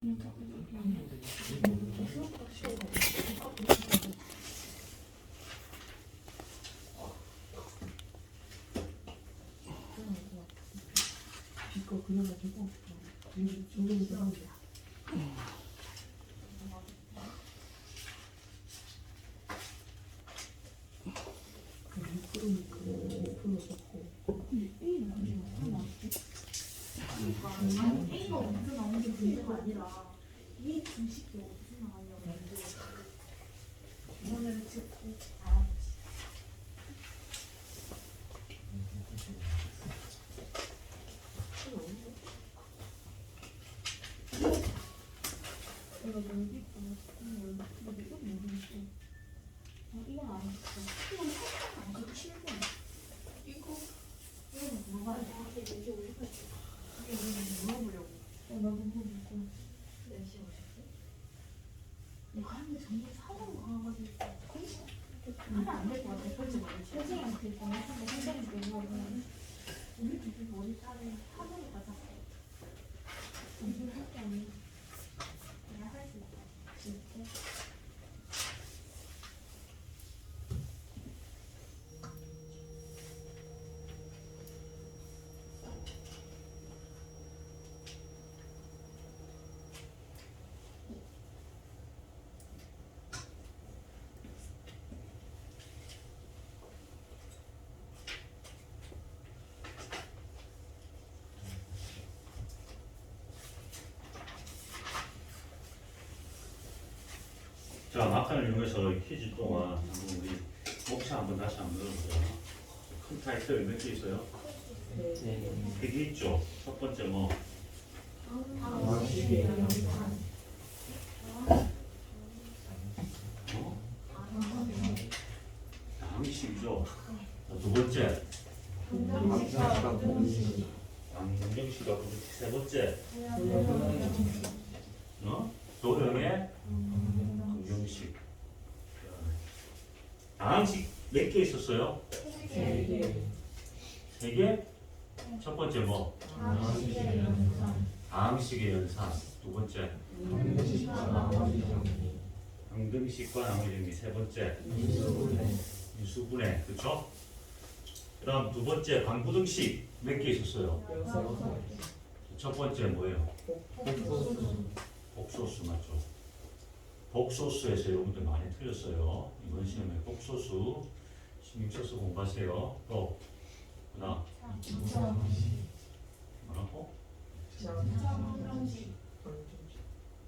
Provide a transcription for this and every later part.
이거 그려가지고 조금 더 A가 어디서 나오는 게 문제가 아니라 이 공식이 어디서 나왔냐고 이거를 듣고 알아봅시다. 내가 여기 이건 아니었어. 이건 살짝 안 가도 7번. 이거는 물어봐야 돼. 이게 물어보려고. 나도 물어보고. 몇 시에 오셨지? 이거 하는데 정말 사고가 가가지고 하면 안 될 것 같아. 솔직히 말해서. 선생님한테 전화하면 선생님한테 물어보면 우리 집이 머리 자를 하늘에 가자. 이걸 할게 아니야. 내가 할 수 있다. 진짜? 자, 마칸을 이용해서 이 퀴즈 동안 한번 우리 목차 한번 다시 한번 들어보자. 큰 타이틀 몇 개 있어요? 네. 100개 있죠? 첫 번째 뭐? 양식이죠? 두 번째? 양정식과 세 번째? 도형의 긍정식. 양식 몇 개 있었어요? 세 개? 첫 번째 뭐? 양식의 연산. 두 번째? 항등식과 나머지 세 번째? 인수분해. 그렇죠? 그다음 두 번째 방부등식 몇 개 있었어요? 첫 번째 뭐예요? 복소수 맞죠? 복소수에서 여러분들 많이 틀렸어요. 이번 시험에 복소수 신경 써서 공부하세요. 또 그다음 뭐라고?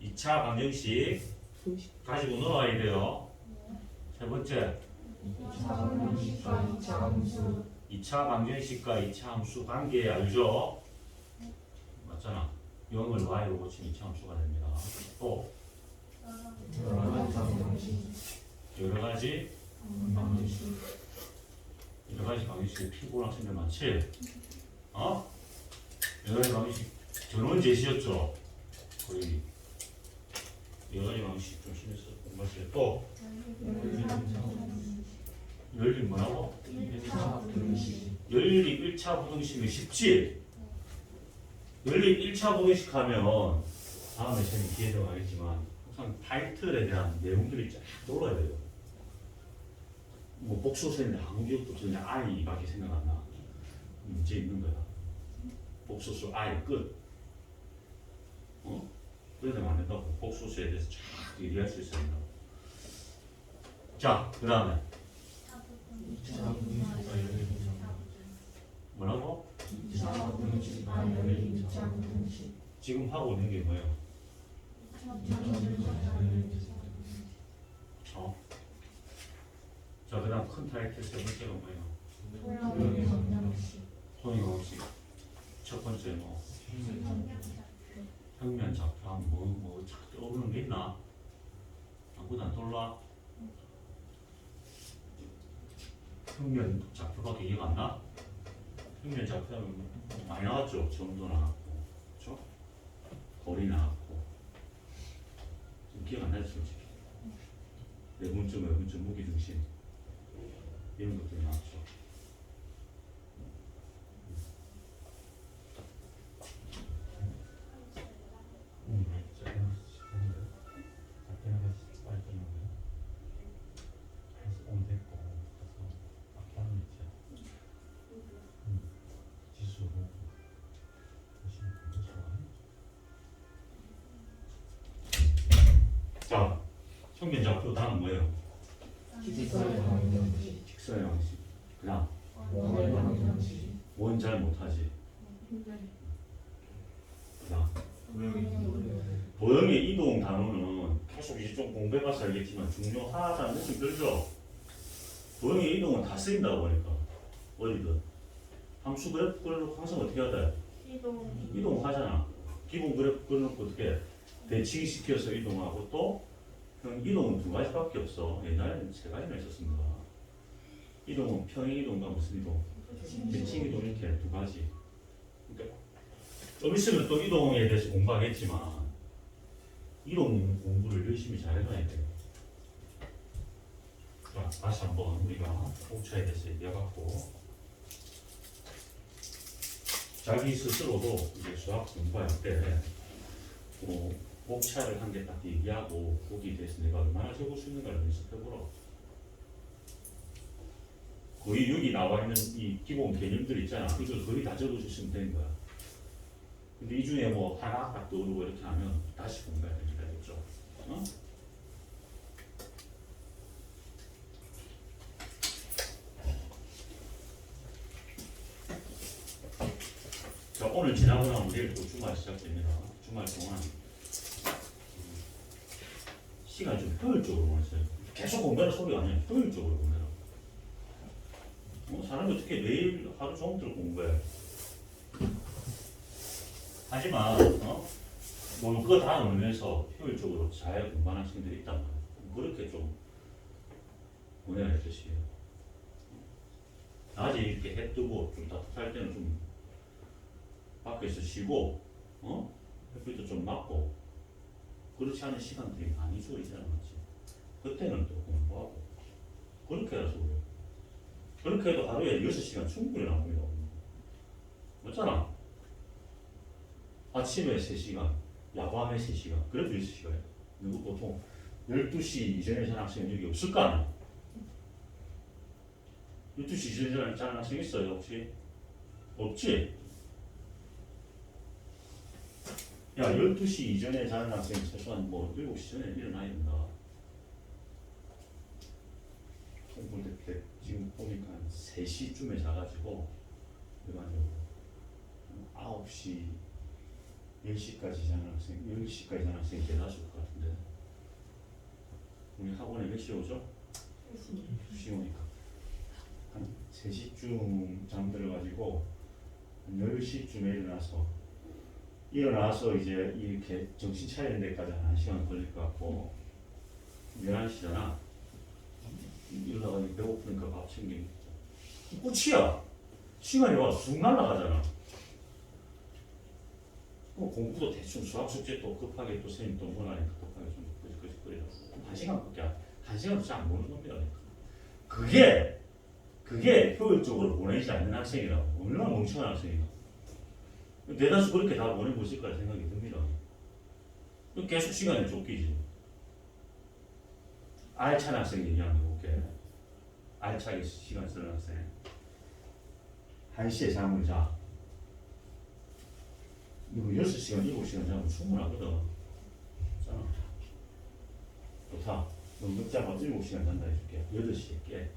2차 방정식 가지고 놀아야 돼요. 세 번째 2차 방정식과 2차 함수 관계 알죠? 맞잖아. 0을 y로 고치면 2차 함수가 됩니다. 또 여러 가지 방정식이 피고랑 학생들 많지? 여러 가지 방정식 전원 제시였죠? 거의 여러 가지 방정식 좀 신경 써서 공부하세요. 또 열립 뭐라고? 열립 1차 부등식이 쉽지? 열립 1차 부등식 하면 다음에 저는 기회도 가겠지만 항상 타이틀에 대한 내용들이 쫙 떠올라야 돼요. 뭐 복소수인데 아무 기억도 없어. 그냥 I밖에 생각 안 나. 문제 있는 거야. 복소수 I 끝. 그래도 안 된다고. 복소수에 대해서 쫙 얘기할 수 있어야 된다고. 자, 그 다음에 뭐라고? 지금 하고 있는 게 뭐예요? 자, 그 다음 큰 타이틀 세 번째가 뭐예요? 통일공식. 첫 번째 뭐? 평면 좌표하면 뭐 떠오르는 게 있나? 아무것도 안 떠올라? 평면 좌표밖에 기억 안 나? 평면 좌표하면 많이 나왔죠? 점도 나왔고, 그렇죠? 거리 나왔고. 좀 기억 안 나죠, 솔직히. 내분점, 외분점, 무게중심 이런 것들이 나왔죠. 평균좌표 다음 뭐예요? 직선의 방정식. 직선의 방식. 그다음 원의 방정식. 원 잘 못하지. 그다음 도형의 이동 단어는 계속 이제 좀 공부해봐서 알겠지만 중요하다는 느낌 들죠? 도형의 이동은 다 쓰인다고 보니까 어디든 함수 그래프 그려놓고 항상 어떻게 해야 돼? 이동하잖아. 기본 그래프 그려놓고 어떻게 대칭시켜서 이동하고 또 이동은 두 가지밖에 없어. 옛날에는 세 가지나 있었습니다. 이동은 평행 이동과 무슨 이동? 대칭 이동 이렇게 두 가지. 그러니까 좀 있으면 또 이동에 대해서 공부하겠지만 이동 공부를 열심히 잘해놔야 돼요. 자, 다시 한번 우리가 호차에 대해서 얘기해봤고 자기 스스로도 이제 수학 공부할 때 호차를 한 개 딱 얘기하고 거기에 대해서 내가 얼마나 적을 수 있는가를 연습해보라. 거의 여기 나와 있는 이 기본 개념들 있잖아. 이걸 거의 다 적어주시면 되는 거야. 근데 이 중에 뭐 하나 딱 떠오르고 이렇게 하면 다시 공부해야 되겠죠. 어? 자, 오늘 지나고 나면 내일 또 주말 시작됩니다. 주말 동안 시간 좀 효율적으로 보내세요. 계속 공부하는 소리가 아니야. 효율적으로 보내라. 사람이 어떻게 매일 하루 종일 공부해? 하지만 뭐 그거 다 넣으면서 효율적으로 잘 공부하는 학생들이 있단 말이야. 그렇게 좀 보내야 할 것이에요. 낮에 이렇게 해 뜨고 좀 따뜻할 때는 좀 밖에서 쉬고 햇빛도 좀 맞고 그렇지 않은 시간들이 많이 줘 있잖아. 맞지? 그때는 또 공부하고 그렇게 해서 그래요. 그렇게 해도 하루에 6시간 충분히 나옵니다. 맞잖아. 아침에 3시간, 야밤에 3시간, 그래도 6시간이야. 누구 보통 12시 이전에 자는 학생은 여기 없을 거 아니야? 12시 이전에 자는 학생 있어요, 혹시? 없지? 야, 12시 이전에 자는 학생이 최소한 뭐 7시 전에 일어나야 된다. 지금 보니까 3시쯤에 자가지고 그래가지고 9시 10시까지 자는 학생, 10시까지 자는 학생이 대다수일 것 같은데 우리 학원에 몇 시에 오죠? 2시 오니까 한 3시쯤 잠들어가지고 한 10시쯤에 일어나서 이제 이렇게 정신 차리는 데까지 한 1시간 걸릴 것 같고 11시잖아. 이러다가 배고프니까 밥 챙기는 끝이야. 시간이 와 쑥 날아가잖아. 공부도 대충 수학 숙제 또 급하게 또 선생님 또 원하니까 급하게 좀 끄적끄적거리라고 1시간밖에 1시간도 잘 안 보는 겁니다. 그게 효율적으로 보내지 않는 학생이라고. 얼마나 멍청한 학생이야. 대다수 그렇게 다 보내고 있을 거라 생각이 듭니다. 계속 시간이 쫓기지. 알찬 학생 얘기하는 거 볼게. 알차게 시간 쓰는 학생. 1시에 잠을 자. 이거 6시간, 7시간 자면 충분하거든. 자, 좋다. 너 늦자고 7시간 잔다 해줄게. 8시에 깨.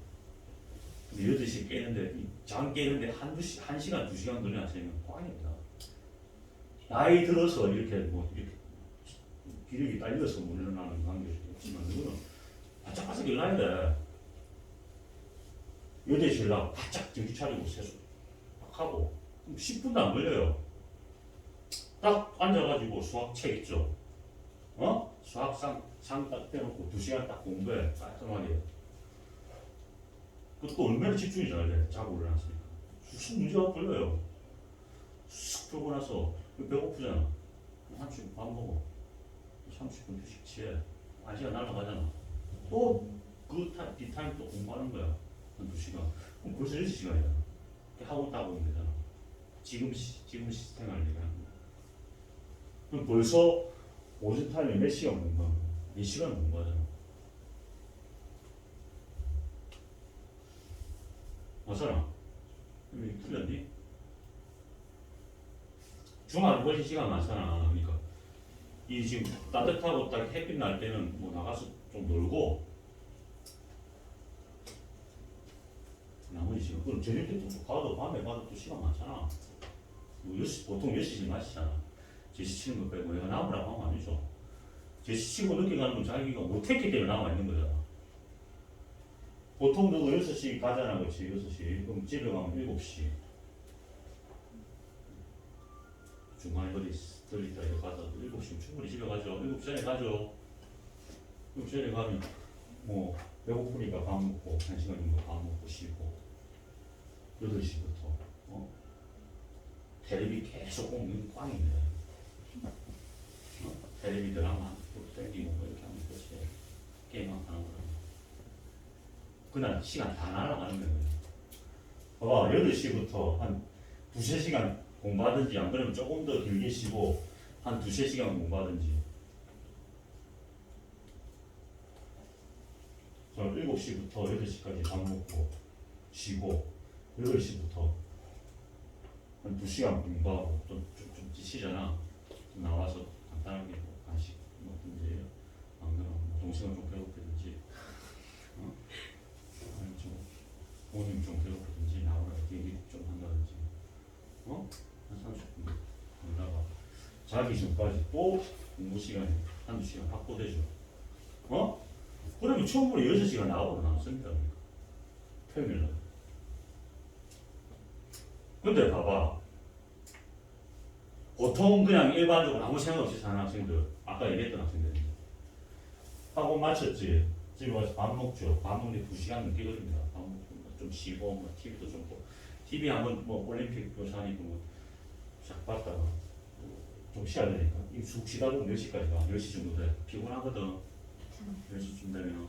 근데 8시에 깨는데, 잠 깨는데 1시간, 2시간 걸리는 학생은 꽝입니다. 나이 들어서 이렇게 기력이 딸려서 못 일어나는 관계도 있지만, 이거는 바짝바짝 일어나야 돼. 8시에 일어나고 바짝 정신 차리고 세수 딱 하고, 그럼 10분도 안 걸려요. 딱 앉아가지고 수학책 있죠? 수학상 딱 떼놓고 2시간 딱 공부해. 깔끔하게. 그것도 얼마나 집중이 잘 돼. 자고 일어났으니까. 무슨 문제가 걸려요. 쑥 풀고 나서 배고프잖아. 30분 밥 먹어. 30분 휴식 취해. 1시간 날아가잖아. 또 그 뒷타임 또 공부하는 거야. 한 2시간. 그럼 벌써 6시간이야. 학원 따고 오면 되잖아. 지금 생활 얘기하는 거야. 그럼 벌써 오전 타임에 몇 시간 공부하는 거야? 4시간 공부하잖아. 맞잖아. 그럼 틀렸니? 주말 훨씬 시간 많잖아. 그러니까 이 지금 따뜻하고 딱 햇빛 날 때는 뭐 나가서 좀 놀고 나머지 시간 그럼 저녁 때도 가도 밤에 가도 또 시간 많잖아. 뭐 보통 6시쯤 마시잖아. 제시 치는 거 빼고 내가 남으라고 하면 아니죠. 제시 치고 늦게 가는 건 자기가 못했기 때문에 남아 있는 거잖아. 보통 누구 6시 가잖아, 그렇지? 6시. 그럼 집에 가면 7시. 중간에 어디 들리다 이렇게 가서 7시면 충분히 집에 가죠. 7시 전에 가죠. 7시 전에 가면 뭐 배고프니까 밥 먹고 1시간 정도 밥 먹고 쉬고 8시부터 테레비 계속 보면 꽝이네. 테레비 드라마 땡기고 뭐 이렇게 하면 끝이 게임 하는 거야. 그날 시간 다 날아가는 거예요. 봐봐, 8시부터 한 2~3시간 공부하든지 안 그러면 조금 더 길게 쉬고 한 2~3시간 공부하든지 7시부터 8시까지 밥 먹고 쉬고 8시부터 한 2시간 공부하고 좀 지치잖아. 좀 나와서 간단하게 뭐 간식 먹든지 안 그러면 뭐 동생은 좀 배고프든지 아니 좀 부모님 좀 배고프든지 나오라 얘기 좀 한다든지 한 30분 놀다가 자기 전까지 또 공부 시간에 한두 시간 확보되죠. 그러면 처음으로 6시간 나오고 나왔습니다. 평일날. 근데 봐봐. 보통 그냥 일반적으로 아무 생각 없이 사는 학생들, 아까 얘기했던 학생들인데 학원 마쳤지. 집에 와서 밥 먹죠. 밥 먹는데 2시간 넘게 걸립니다. 밥 먹고 좀 쉬고 뭐 TV도 좀 보고 TV 한번 뭐 올림픽 교사니까 뭐쫙 봤다가 좀 쉬어야 되니까 이쑥 쉬다 보면 몇 시까지 가? 10시 정도 돼. 피곤하거든. 10시쯤 되면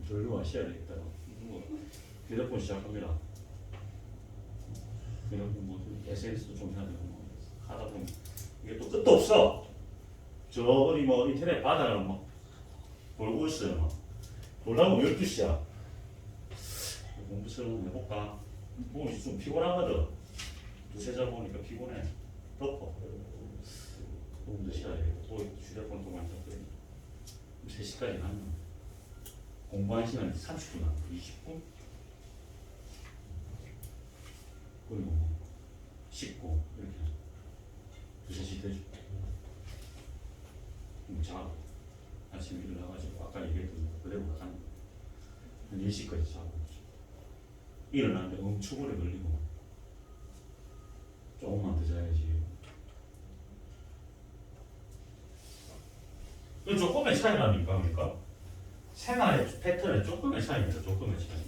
졸려 쉬어야 되겠다. 뭐 휴대폰 시작합니다. 휴대폰 뭐 SNS도 좀 해야 되고 뭐 하다 보면 이게 또 끝도 없어. 저 어디 뭐 인터넷 바다를 막 돌고 있어요. 막 돌다 보면 12시야. 공부 좀 해볼까? 보면 좀 피곤하거든. 두세 자 보니까 피곤해. 덮어. 조금 더 쉬어야 되고 또 휴대폰 또 많이 잡고 3시까지 하면 공부한 시간이 30분 하고 20분? 그리고 뭐 씻고 이렇게 2~3시 되죠. 자고 아침에 일어나가지고 아까 얘기했던 거 그대로 나가는 거 한 10시까지 자고 일어나는데 엄청 오래 걸리고 조금만 더 자야지. 이 조금의 차이라니까, 그러니까 생활의 패턴에 조금의 차이입니다. 조금의 차이.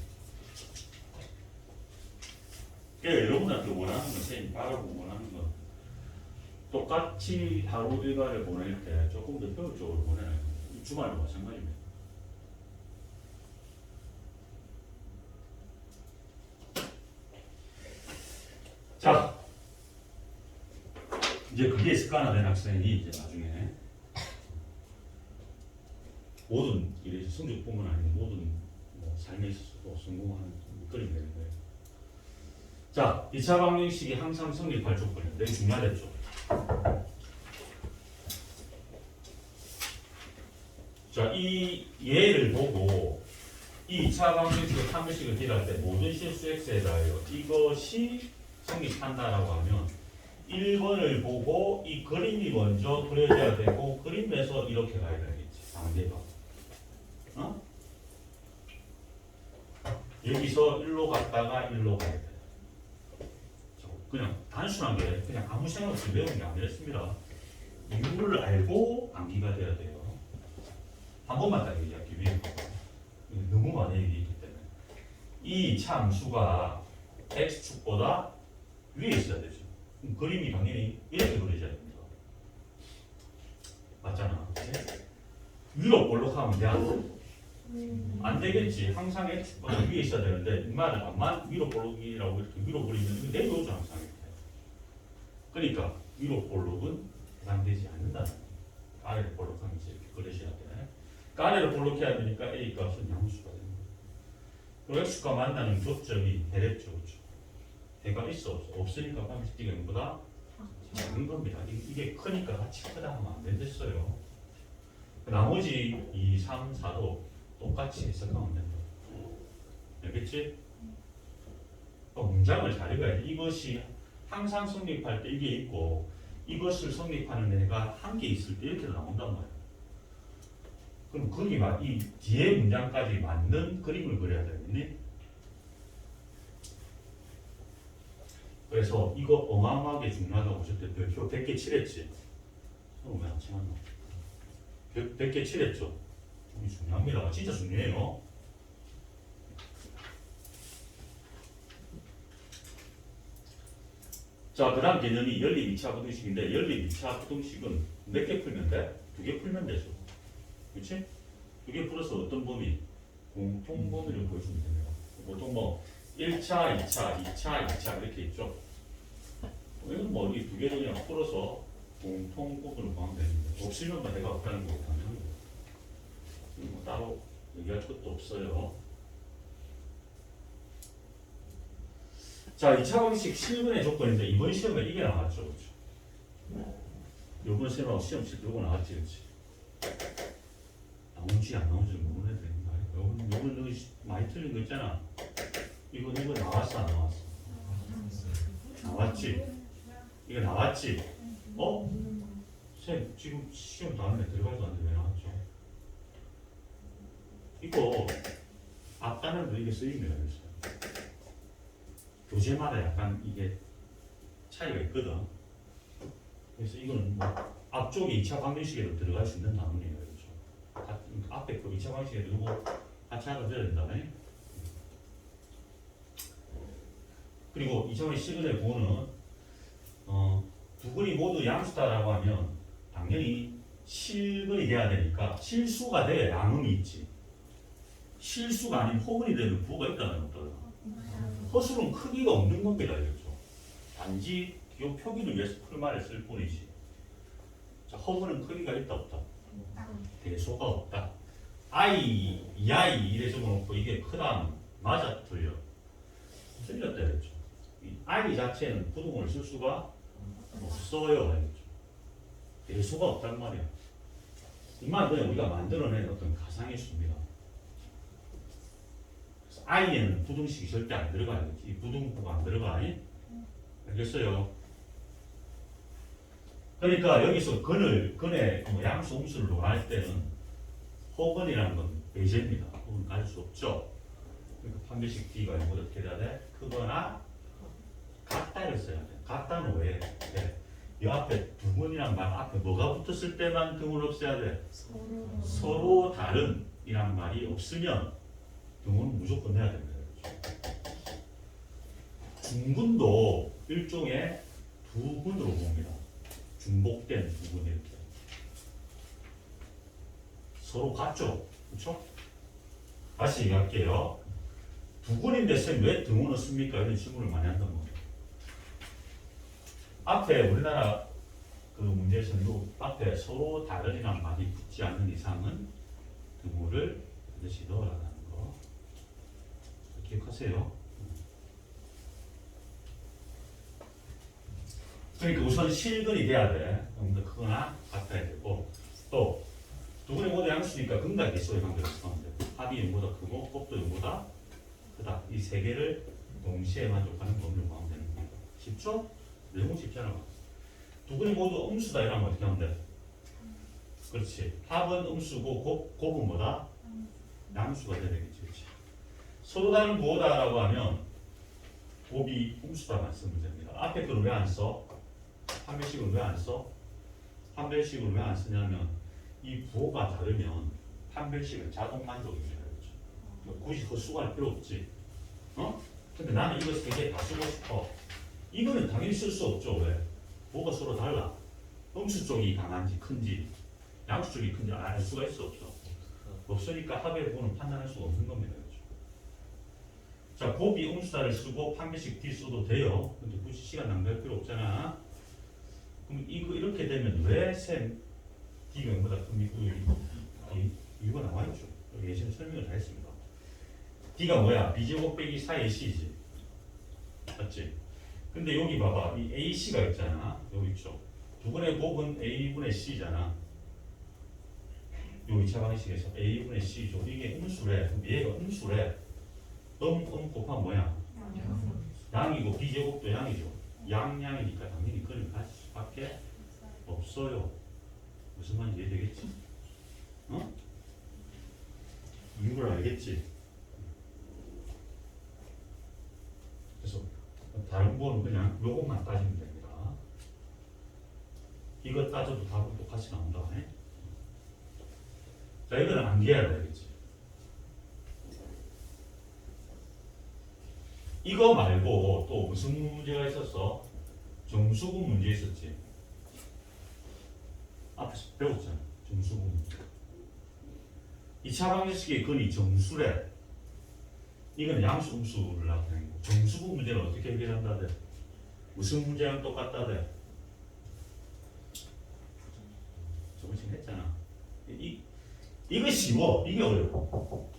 그러니까 여러분한테 원하는 거, 선생님 바라고 원하는 거 똑같이 하루 일과를 보낼 때 조금 더 효율적으로 보내는 거예요. 주말도 마찬가지입니다. 자, 이제 그게 습관화된 학생이 이제 나중에 모든 일에 성적뿐만 아니고 모든 뭐 삶에 있어서도 성공하는 그림이 되는 거예요. 자, 2차 방정식이 항상 성립할 조건이에요. 되게 중요하겠죠. 자, 이 예를 보고 이 2차 방정식의 판별식을 딜할 때 모든 실수 x에 대하여 이것이 성립한다라고 하면 1번을 보고 이 그림이 먼저 그려져야 되고 그림에서 이렇게 가야 되겠지. 상대방. 여기서 1로 갔다가 1로 가야 돼. 그냥 단순한 게 그냥 아무 생각 없이 외우는 게 아니었습니다. 이유를 알고 암기가 돼야 돼요. 한 번만 딱 얘기할게요. 위에 너무 많이 얘기했기 때문에 이 참수가 x축보다 위에 있어야 되죠. 그럼 그림이 당연히 이렇게 그려져야 됩니다. 맞잖아. 위로 볼록하면 돼? 안 되겠지. 항상 x축보다 위에 있어야 되는데 이 말은 암만 위로 볼록이라고 이렇게 위로 그리면 내려오죠. 항상 이렇게. 그러니까 위로 볼록은 해당되지 않는다는 거예요. 아래로 볼록하면 이렇게 그려져야 돼. 그러니까 아래로 볼록해야 되니까 a 값은 양수가 되는 거예요. 그리고 x가 만나는 교점이 대략적 그렇죠. 대가 있어 없어? 없으니까 방식지가 0보다 작은 겁니다. 이게 크니까 같이 크다 하면 안 된댔어요. 나머지 2, 3, 4도 똑같이 해석하면 된다. 알겠지? 문장을 잘 읽어야지. 이것이 항상 성립할 때 이게 있고 이것을 성립하는 애가 한 개 있을 때 이렇게 나온단 말이야. 그럼 거기 이 뒤에 문장까지 맞는 그림을 그려야 되겠니? 그래서 이거 어마어마하게 중요하다고 저때 별표 100개 칠했지. 그럼 왜안 칠했나? 100개 칠했죠. 이게 중요합니다. 진짜 중요해요. 자, 그 다음 개념이 연립 2차 부등식인데 연립 2차 부등식은 몇 개 풀면 돼? 2개 풀면 되죠. 그렇지? 2개 풀어서 어떤 범위? 공통 범위를 보여주면 됩니다. 보통 뭐 1차, 2차, 2차, 2차 이렇게 있죠. 이건 뭐 이 2개를 그냥 풀어서 공통 부분을 구하면 되는데 없으면 뭐 내가 없다는 거고 당연히 뭐 따로 얘기할 것도 없어요. 자, 2차 방식 실근의 조건인데 이번 시험에 이게 나왔죠. 그렇죠? 이번 시험하고 시험실 들고 나왔지. 그렇지? 나온지 안 나온지 모르는 애들 있는 거야. 요건 많이 틀린 거 있잖아. 이거 나왔어 안 나왔어? 나왔지? 이거 나왔지? 어? 쌤 지금 시험 다음에 들어가지도 않는데 왜 나왔죠? 이거 앞단에도 이게 쓰입니다. 교재마다 약간 이게 차이가 있거든. 그래서 이거는 뭐 앞쪽에 2차 방정식에도 들어갈 수 있는 나무네요. 그렇죠? 앞에 그 2차 방정식에도 이거 같이 알아줘야 된다. 그리고 2차 방정식 시그널의 부호는 두 근이 모두 양수다라고 하면 당연히 실근이 돼야 되니까 실수가 돼야 양음이 있지. 실수가 아닌 호근이 되면 부호가 있다는 거거든. 허술은 크기가 없는 겁니다. 그렇죠? 단지 이 표기를 위해서 풀말을 쓸 뿐이지. 자, 허근은 크기가 있다 없다? 대소가 없다. I, 2i 이래 적어놓고 이게 크다 맞아 틀려? 틀렸다 그랬죠. 이 I 자체는 부등호를 쓸 수가 없어요. 알겠죠? 대소가 없단 말이야. 이 말은 그냥 우리가 만들어낸 어떤 가상의 수입니다. I에는 부등식이 절대 안 들어가야지. 이 부등호가 안 들어가. 알겠어요? 그러니까 여기서 근의 양수 음수를 논할 때는 호근이라는 건 배제입니다. 호근 가질 수 없죠. 그러니까 판별식 D가 이거보다 어떻게 돼야 돼? 크거나 같다를 써야 돼. 같다는 왜? 이 앞에 두 근이란 말 앞에 뭐가 붙었을 때만 등을 없애야 돼? 서로 다른 이란 말이 없으면 등호는 무조건 내야 됩니다. 중근도 일종의 두 근으로 봅니다. 중복된 두 근 이렇게. 서로 같죠? 그렇죠? 다시 얘기할게요. 두 근인데 쌤 왜 등호는 씁니까? 이런 질문을 많이 한단 말이에요. 앞에 우리나라 그 문제에서는 앞에 서로 다른이란 말이 붙지 않는 이상은 등호를 반드시 넣어라는 거 기억하세요. 그러니까 우선 실근이 돼야 돼. 더 크거나 같아야 되고 또 두 근이 모두 양수니까 극락일소의 관계를 쓰면 돼. 합이 0보다 크고 곱도 0보다 크다. 이 세 개를 동시에 만족하는 범위를 구하면 되는 겁니다. 쉽죠? 내용은 쉽잖아. 두 근이 모두 음수다 이러면 어떻게 하면 돼? 그렇지. 합은 음수고 곱은 뭐다? 양수가 돼야 되겠지. 그렇지. 서로 다른 부호다라고 하면 곱이 음수다만 쓰면 됩니다. 앞에 거를 왜 안 써? 판별식을 왜 안 써? 판별식을 왜 안 쓰냐면 이 부호가 다르면 판별식은 자동 만족입니다. 그렇죠? 굳이 헛수고할 필요 없지. 근데 나는 이거 세 개 다 쓰고 싶어. 이거는 당연히 쓸 수 없죠. 왜? 부호가 서로 달라. 음수 쪽이 강한지 큰지 양수 쪽이 큰지 알 수가 있어 없어? 없으니까 합의 부호는 판단할 수가 없는 겁니다. 그렇죠? 자, 곱이 음수다를 쓰고 판별식 D 써도 돼요. 근데 굳이 시간 낭비할 필요 없잖아. 그럼 이렇게 되면 왜 쌤 D가 0보다 큰 이유가 나와있죠. 여기 예전에 설명을 다 했습니다. D가 뭐야? B제곱 빼기 4의 C지. 맞지? 근데 여기 봐봐. 이 AC가 있잖아. 여기 있죠. 두 분의 곱은 A분의 C잖아. 요 2차 방식에서 A분의 C죠. 이게 음수래. 그럼 얘가 음수래. 곱하면 뭐야? 양이고 B제곱도 양이죠. 양이니까 당연히 그림 갈 수밖에 없어요. 무슨 말인지 이해되겠지? 어? 이유를 알겠지? 그래서 다른 거는 그냥 요것만 따지면 됩니다. 이거 따져도 답은 똑같이 나온다. 자, 이거는 암기해야 되겠지. 이거 말고 또 무슨 문제가 있었어? 정수분 문제 있었지. 앞에서 배웠잖아. 정수분 문제. 2차 방정식의 근이 정수래. 이거는 양수, 음수를 나타내는 거. 정수분 문제는 어떻게 해결한다 돼? 무슨 문제랑 똑같다 돼? 저번 시간 했잖아. 이거 쉬워. 이게 어려워.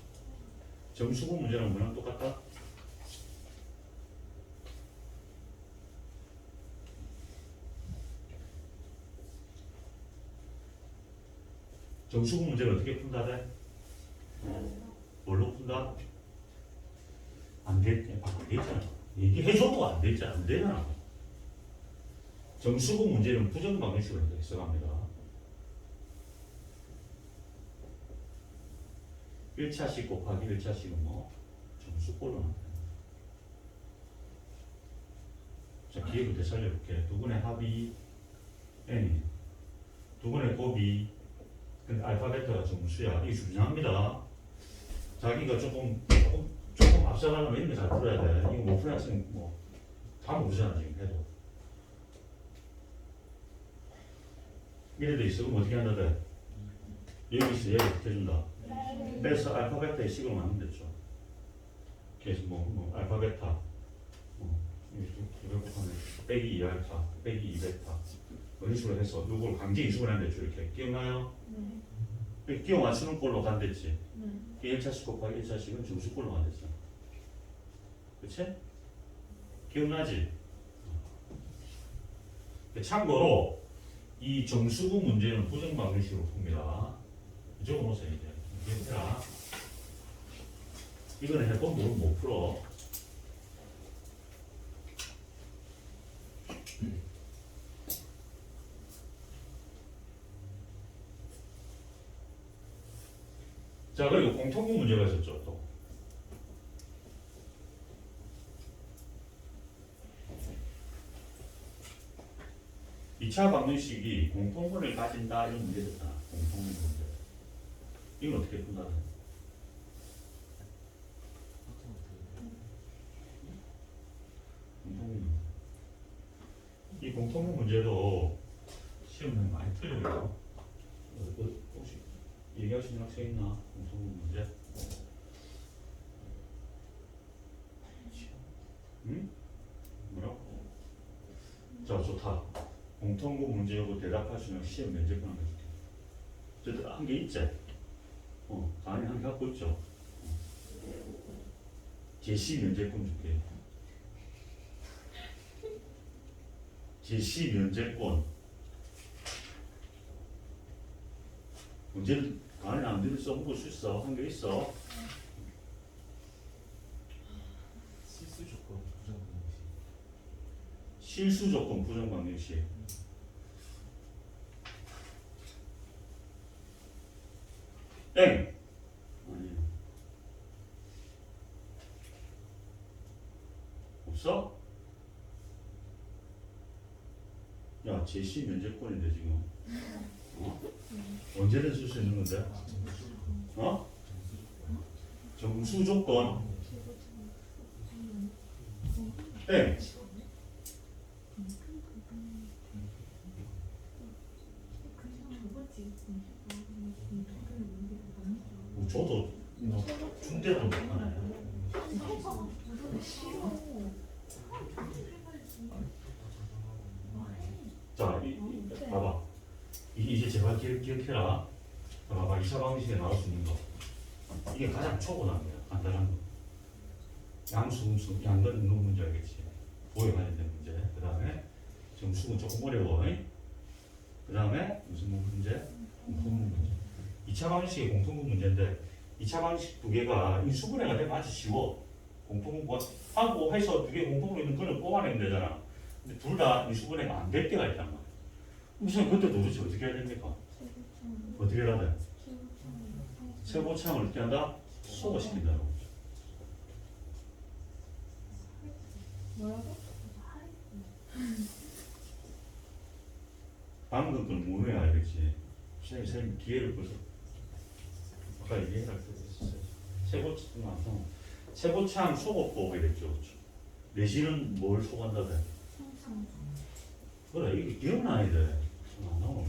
정수분 문제랑 뭐랑 똑같다? 정수분 문제를 어떻게 푼다 돼? 뭘로 푼다? 안 되잖아. 얘기해줘도 안 되잖아. 안 되잖아. 정수분 문제는 부정 방정식으로 해석합니다. 1차식 곱하기 1차식은 뭐? 정수꼴로 나타납니다. 자, 기회를 더 살려볼게. 두 분의 합이 N이, 두 분의 곱이, 근데 알파 베타가 정수야. 이게 중요합니다. 자기가 조금 앞서가려면 이런 거 잘 풀어야 돼. 이거 못 푸는 학생 다 모르잖아 지금 해도. 이래도 있어. 그럼 어떻게 한다 돼? 여기 있어. 얘를 어떻게 해준다? 그래서 알파 베타의 식으로 만들었죠. 그래서 알파 베타 빼기 2알파 빼기 2베타 이런 식으로 해서 이걸 강제 이수를 한댔죠. 이렇게 기억나요? 네. 끼워 맞추는 꼴로 간댔지. 네. 1차식 곱하기 1차식은 정수꼴로 간댔어. 그치? 기억나지? 참고로 이 정수분 문제는 부정방정식으로 풉니다. 이쪽으로 오세요 이제. 기억해라. 이거는 해본 못 풀어. 자, 그리고 공통분 문제가 있었죠, 또. 이 차 방정식이 공통분을 가진다 이런 문제였잖아. 공통분 문제. 이건 어떻게 푼다? 공통분. 이 공통분 문제도 시험에 많이 틀려요. 혹시 얘기할 수 있는 학생 있나? 공통분 문제? 응? 뭐라고? 자, 좋다. 공통분 문제하고 대답할 수 있는 시험 면제권 한개 줄게. 저도 한개 있지? 강의 한개 갖고 있죠? 제시 면제권 줄게. 제시 면제권. 문제는 강의 안 되는 써볼 수 있어. 한 개 있어. 실수 조건 부정 방정식. 실수 조건 부정 방정식. 땡. 아니요. 없어? 야, 제시 면제권인데 지금. 언제든 쓸 수 있는 건데. 정수 조건. 땡. 저도 준대로 못하네. 자, 봐봐. 이제 제발 기억해라. 봐봐, 2차 방정식에 나올 수 있는 거. 이게 가장 초보단 거야. 간단한 거. 양수, 음수, 양근, 음분 문제 알겠지? 그거에 관련된 문제. 그 다음에 정수는 조금 어려워. 그 다음에 무슨 문제? 공통분 문제. 2차 방식의 공통분 문제인데 2차 방식 두 개가 인수분해가 되면 아주 쉬워. 공통분 하고 해서 두 개 공통분 있는 거를 뽑아내면 되잖아. 근데 둘 다 인수분해가 안 될 때가 있단 말이야. 무슨 그때 도대체 어떻게 해야 됩니까? 어떻게 해야 돼? 세보창을 어떻게 한다? 소거시킨다고. 뭐라고? 방금 건 뭐냐 알겠지? 선생님 기회를 벌써 아까 얘기할 때 있었어요. 세보창 소거법이 됐죠. 내지는 뭘 소거한다 돼? 그래 이게 기억나야 돼. 안 나오네.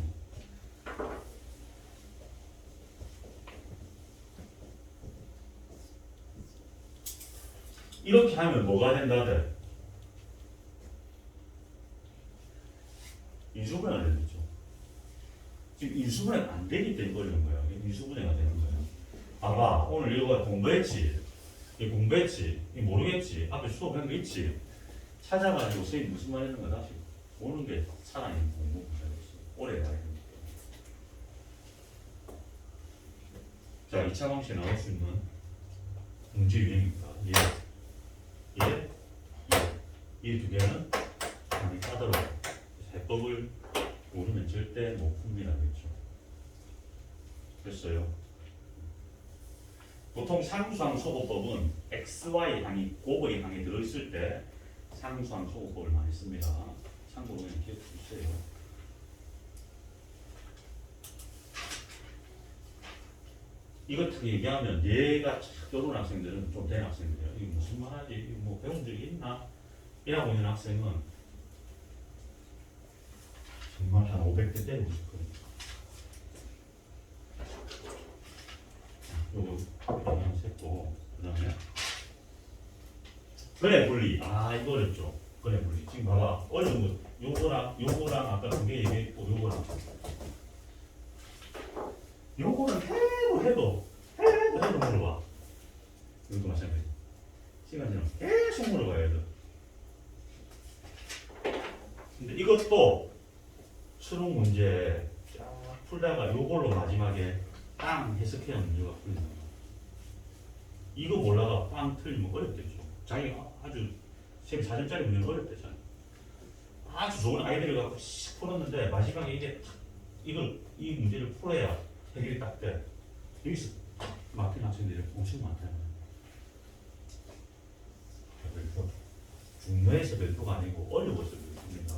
이렇게 하면 뭐가 된다 돼? 인수분해가 되겠죠. 지금 인수분해가 안 되기 때문에 어려운 거야. 인수분해가 되는 거야. 봐봐, 오늘 이거 공부했지? 이 공부했지? 이 모르겠지? 앞에 수업한 거 있지? 찾아가지고 선생님 무슨 말 했는 거 다시 보는 게 살아있는 공부 문제였어. 오래 가야 되니까. 자, 2차 방식에 나올 수 있는 문제 유형입니다. 이 두 개는 많이 까다로워. 해법을 모르면 절대 못 풉니다. 그렇죠? 됐어요? 보통 상수항 소거법은 XY 항이 곱의 항에 들어있을 때 상수항 소거법을 많이 씁니다. 참고로 그냥 기억해 주세요. 이거 특히 얘기하면 얘가 떠오르는 학생들은 좀 된 학생들이에요. 이게 무슨 말하지? 이거 뭐 배운 적이 있나? 이라고 있는 학생은 정말 한 500대 때리고 싶거든요. 요거 그냥 셌고 그 다음에 근해 분리. 아 이거 어렵죠. 근해 분리. 지금 봐봐 어려운 거 요거랑 아까 두 개 얘기했고 요거는 해도 물어봐. 이것도 마찬가지. 시간 지나면 계속 물어봐야 돼. 근데 이것도 수능 문제 쫙 풀다가 요걸로 마지막에 빵 해석해야 문제가 풀린다. 이거 몰라가 빵 틀리면 어렵겠죠. 자기가 아주 4점짜리 문제는 어렵대잖아. 아주 좋은 아이디어를 갖고 씩 풀었는데 마지막에 이게 탁 이 문제를 풀어야 해결이 딱 돼. 여기서 막힌 학생들이 엄청 많다는 거야. 그래서 중요해서 별도가 아니고 어려워서 별도입니다.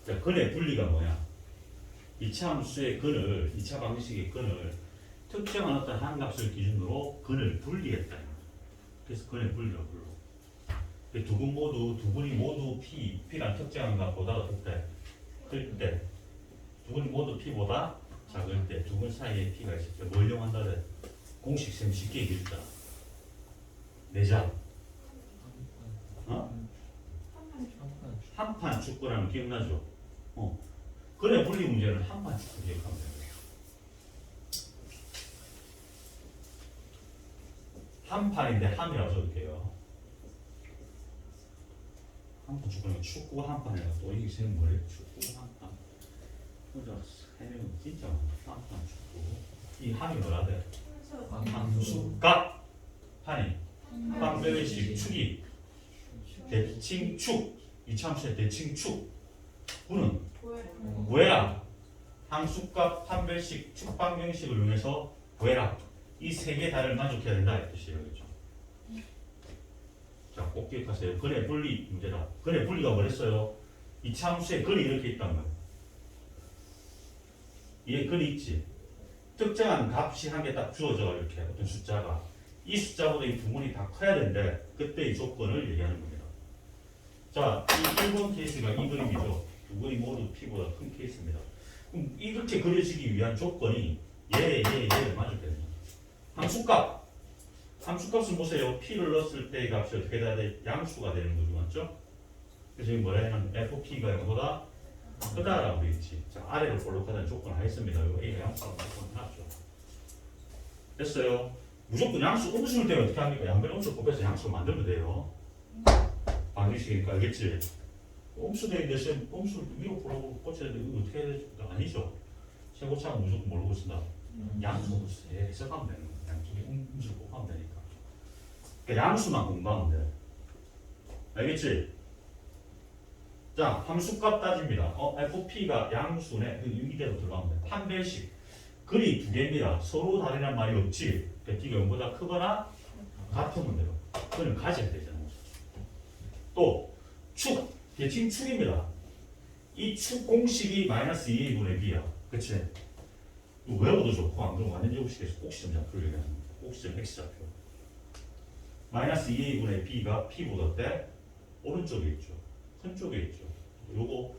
자, 근의 분리가 뭐야? 2차 함수의 근을, 2차 방식의 근을 특정한 어떤 한 값을 기준으로 근을 분리했다. 그래서 근의 분리라고 불러. 두 분이 모두 P란 특정한 값보다 어떨 때? 클 때. 두 분이 모두 P보다 작을 때, 두 분 사이에 P가 있을 때 뭘 이용한다 그래? 공식 쌤 쉽게 얘기했다. 내자. 한판 축구라는 기억나죠? 근의 분리 문제는 한판 축구 기억하면 돼요. 한 판인데 함이라고 써줄게요. 한판 축구는 축구 한 판이라 또 이게 쌤 뭐래? 축구 한 판. 혼자 해면 진짜 한판 축구. 이 함이 뭐라 돼? 함수값 판이 판별식 축이 대칭축. 이참수의 대칭축. 구는 구해라. 함수값 판별식 축방정식을 이용해서 구해라. 이 세 개 다를 만족해야 된다 이 뜻이에요. 그렇죠? 자, 꼭 기억하세요. 근의 분리 문제다. 근의 분리가 뭐랬어요? 이차 함수에 근이 이렇게 있단 말이에요. 이게 근이 있지. 특정한 값이 한 개 딱 주어져 이렇게 어떤 숫자가 이 숫자보다 이 부분이 다 커야 되는데 그때 이 조건을 얘기하는 겁니다. 자, 이 1번 케이스가 이 그림이죠. 두 분이 모두 P보다 큰 케이스입니다. 그럼 이렇게 그려지기 위한 조건이 얘를 맞을 때는 함수값을 보세요. P를 넣었을 때의 값이 어떻게 돼야 돼? 양수가 되는 거죠. 맞죠? 그래서 여기 뭐라 해놨는 FP가 0보다 크다라고 되어 있지. 자, 아래로 볼록하다는 조건을 하였습니다. 이거 A가 양수라고 조건을 해놨죠. 됐어요. 무조건 양수 음수일 때는 어떻게 합니까? 양변 음수 곱해서 양수를 만들면 돼요. 방정식이니까 알겠지? 음수 대인데 쌤 음수 위로 보라고 꽂혀야 되는데 이거 어떻게 해야 되지? 아니죠. 최고차는 무조건 모르고 쓴다. 양수 음수 해석하면 되는 거야. 양쪽에 음수를 곱하면 되니까. 그러니까 양수만 공부하면 돼. 알겠지? 자, 함수값 따집니다. FP가 양수네. 이대로 들어가면 돼. 판별식. 글이 두 개입니다. 서로 다르란 말이 없지. B가 0보다 크거나 같으면 돼요. 그건 가져야 되잖아요. 또, 축. 대칭 축입니다. 이 축 공식이 마이너스 2의 분의 B야. 그치? 외워도 좋고, 안 그러면 완전 제곱식에서 꼭지점 좌표를 얘기하는 거야. 꼭지점 X좌표. 마이너스 2의 분의 B가 P보다 어때? 오른쪽에 있죠. 큰 쪽에 있죠. 요거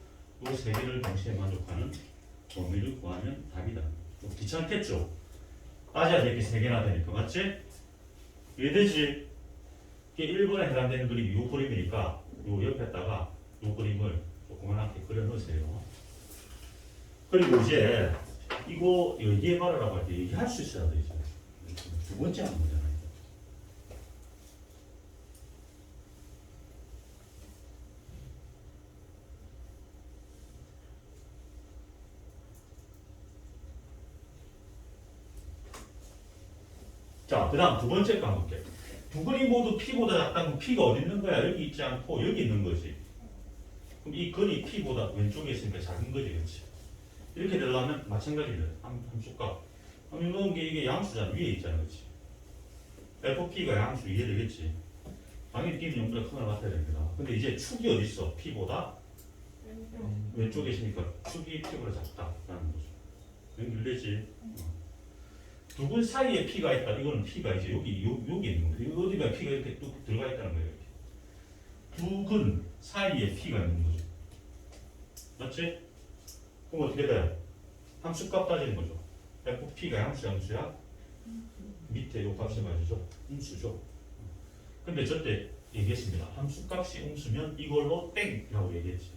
세 개를 동시에 만족하는 범위를 구하면 답이다. 좀 귀찮겠죠? 따져야 될 게 세 개나 되니까, 맞지? 이해되지? 이게 1번에 해당되는 그림이 요 그림이니까 요 옆에다가 요 그림을 조그맣게 그려 놓으세요. 그리고 이제 이거 얘기해 봐라라고 할 때 얘기할 수 있어야 되죠. 두 번째 하는 거잖아요. 자, 그 다음 두 번째 거 한번 볼게요. 두 그림 모두 P보다 작다면 P가 어디 있는 거야? 여기 있지 않고 여기 있는 거지. 그럼 이 근이 P보다 왼쪽에 있으니까 작은 거지, 그렇지? 이렇게 되려면 마찬가지로 함수값. 그럼 넣은 게 이게 양수잖아. 위에 있잖아, 그렇지? FP가 양수 이해되겠지? 당연히 B는 0보다 큰 걸 맡아야 됩니다. 근데 이제 축이 어디 있어? P보다 왼쪽에 있으니까 축이 P보다 작다라는 거죠. 연결되지? 두 근 사이에 P가 있다. 이거는 P가 이제 여기 있는 겁니다. 어디가 P가 이렇게 뚝 들어가 있다는 거예요. 이렇게. 두 근 사이에 P가 있는 거죠. 맞지? 그럼 어떻게 돼? 함수값 따지는 거죠. FP가 양수야? 밑에 요 값이 맞으죠? 음수죠. 근데 저때 얘기했습니다. 함수값이 음수면 이걸로 땡이라고 얘기했지.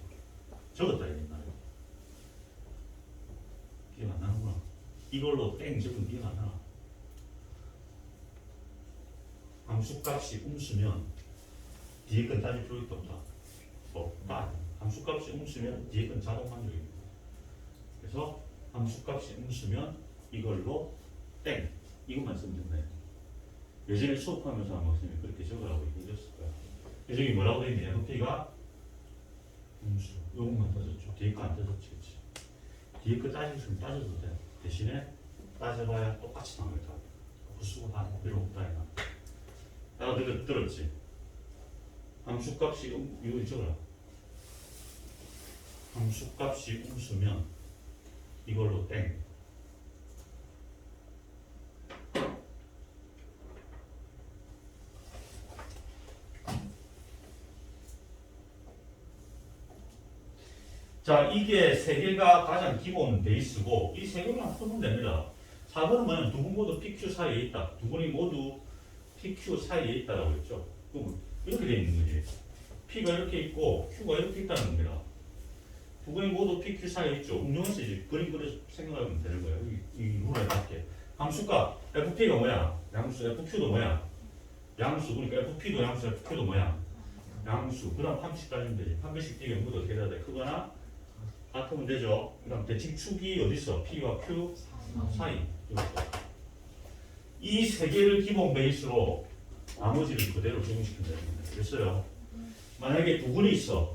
적었다 얘기했나요? 기억 안 나는구나. 이걸로 땡 적은 기억 안 나. 함수값이 음수면 뒤에 건 따질 필요도 없다. 함수값이 음수면 뒤에 건 자동 만족입니다. 그래서 함수값이 음수면 이걸로 땡 이것만 쓰면 된다. 예전에 수업하면서 아마 선생님이 그렇게 적으라고 얘기해줬을 거야. 여기 뭐라고 되어 있냐? FP가 음수 요것만 따졌죠. 뒤에 거 안 따졌지, 그치? 뒤에 거 따졌으면 따져도 돼. 대신에 따져봐야 똑같이 나올 거. 구수가 한 필요 없다 이거. 나도 들었지? 함수값이 이거 적어라. 함수값이 음수면 이걸로 땡. 자, 이게 세 개가 가장 기본 베이스고 이 세 개만 풀면 됩니다. 4번은 뭐냐면 두 분 모두 PQ 사이에 있다. 두 분이 모두 PQ 사이에 있다라고 했죠. 그럼 이렇게 되어 있는 거지. P가 이렇게 있고 Q가 이렇게 있다는 겁니다. 두 분이 모두 PQ 사이에 있죠. 응용해서 이제 그림 그려서 생각하면 되는 거예요. 이 룰에 맞게. 함수값 FP가 뭐야? 양수. FQ도 뭐야? 양수. 그러니까 FP도 양수, FQ도 뭐야? 양수. 그 다음 판별식 따지면 되지. 판별식 B가 모두 어떻게 돼야 돼? 크거나 같으면 되죠. 그 다음 대칭 축이 어디 있어? P와 Q 사이. 이 세 개를 기본 베이스로 나머지를 그대로 적용시키면 되는 겁니다. 그랬어요. 만약에 두 근이 있어.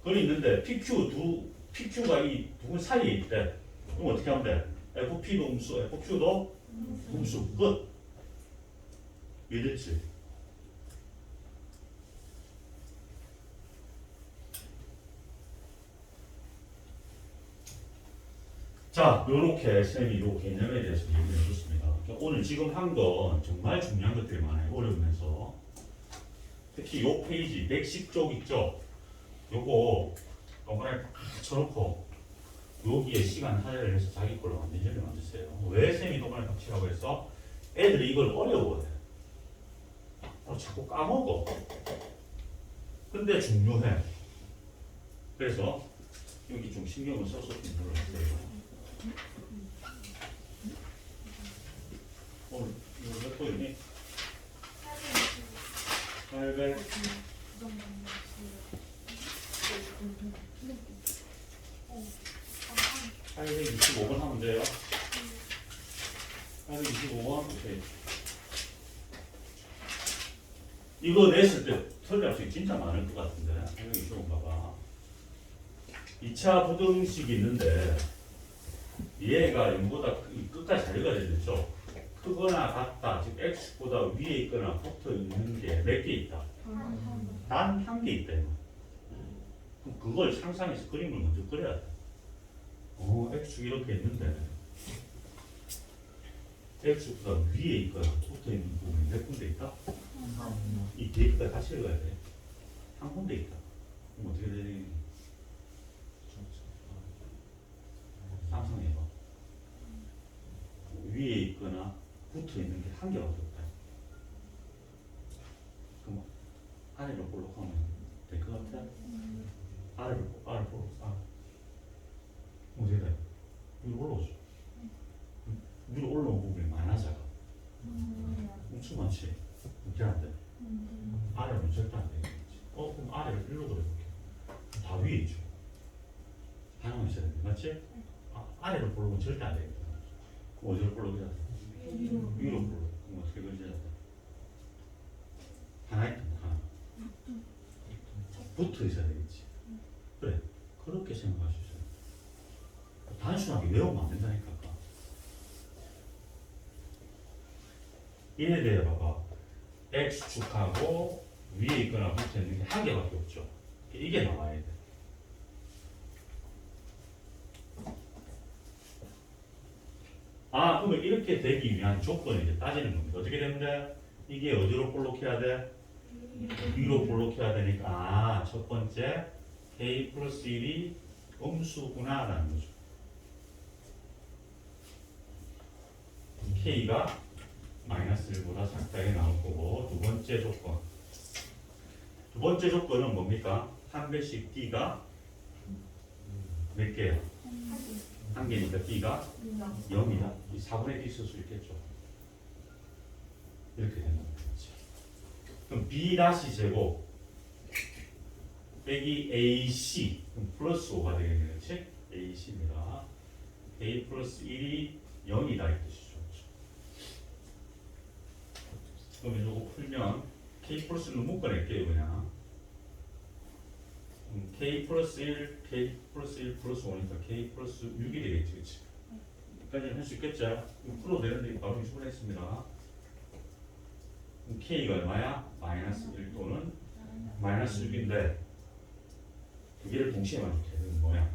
근이 있는데 PQ가 이 두 근 사이에 있대. 그럼 어떻게 하면 돼? FP도 음수, FQ도 음수. 끝. 이해됐지? 자, 요렇게 쌤이 요 개념에 대해서 얘기를 해줬습니다. 오늘 지금 한 건 정말 중요한 것들이 많아요. 어려우면서. 특히 요 페이지 110쪽 있죠? 요거 동그라미 팍 쳐놓고 여기에 시간 할애를 해서 자기 걸로 완전히 만드세요. 왜 쌤이 동그라미 팍 치라고 했어? 애들이 이걸 어려워해. 자꾸 까먹어. 근데 중요해. 그래서 여기 좀 신경을 써서 좀 눌러주세요. 오늘 이거 몇 도이니? 800. 825번 하면 돼요. 825번. 오케이. 이거 냈을 때 틀릴 학생이 진짜 많을 것 같은데. 825번 봐봐. 2차 부등식이 있는데 얘가 0보다 끝까지 잘 읽어야 되겠죠? 크거나 같다, 즉 x보다 위에 있거나 붙어 있는 게 몇 개 있다? 단 한 개 있다. 이거. 그럼 그걸 상상해서 그림을 먼저 그려야 돼. x축 이렇게 있는데 x보다 위에 있거나 붙어 있는 부분이 몇 군데 있다? 이 뒤에 끝까지 같이 읽어야 돼. 한 군데 있다. 그럼 어떻게 되니? 상상해봐. 위에 있거나 붙어 있는 게 한 개밖에 없다. 그럼 아래로 볼록하면 될 것 같아? 아래로 볼록. 어떻게 돼? 위로 올라오죠. 위로 올라온 부분이 많아져가. 엄청 많지. 어떻게 안 돼? 아래로는 절대 안 되겠지. 그럼 아래를 일로 그려볼게. 다 위에 있죠. 하나만 있어야 돼. 맞지? 아래로 볼록은 절대 안 되겠다. 그럼 어디로 볼록이야? 위로 볼록. 그럼 어떻게 그려야 돼? 하나 있다. 하나. 붙어 있어야 되겠지. 그래. 그렇게 생각할 수 있어요. 단순하게 외우면 안 된다니까. 이에 대해 봐봐. x축하고 위에 있거나 붙어 있는 게 한 개밖에 없죠. 이게 나와야 돼. 그러면 이렇게 되기 위한 조건을 이제 따지는 겁니다. 어떻게 되는데? 이게 어디로 볼록해야 돼? 위로 볼록해야 되니까, 첫 번째, k 플러스 1이 음수구나, 라는 거죠. k가 마이너스 1보다 작다게 나올 거고, 두 번째 조건. 두 번째 조건은 뭡니까? 한 배씩 d가 몇 개예요? 한 개니까 d가 0이다. 이 4분의 d 쓸 수 있겠죠. 이렇게 된다는 거지. 그럼 b 다시 제곱 빼기 ac 그럼 플러스 5가 되겠네, 그렇지? ac입니다. a 플러스 1이 0이다 이 뜻이죠. 그럼 이거 풀면 k 플러스 1로 묶어낼게요, 그냥. k 플러스 1, k 플러스 1 플러스 5니까 k 플러스 6이 되겠지, 그치? 여기까지는 할 수 있겠죠? 풀어도 되는데 바로 유출했습니다. k가 얼마야? 마이너스 1 또는 마이너스 6인데 두 개를 동시에 맞춰야 되는 뭐야?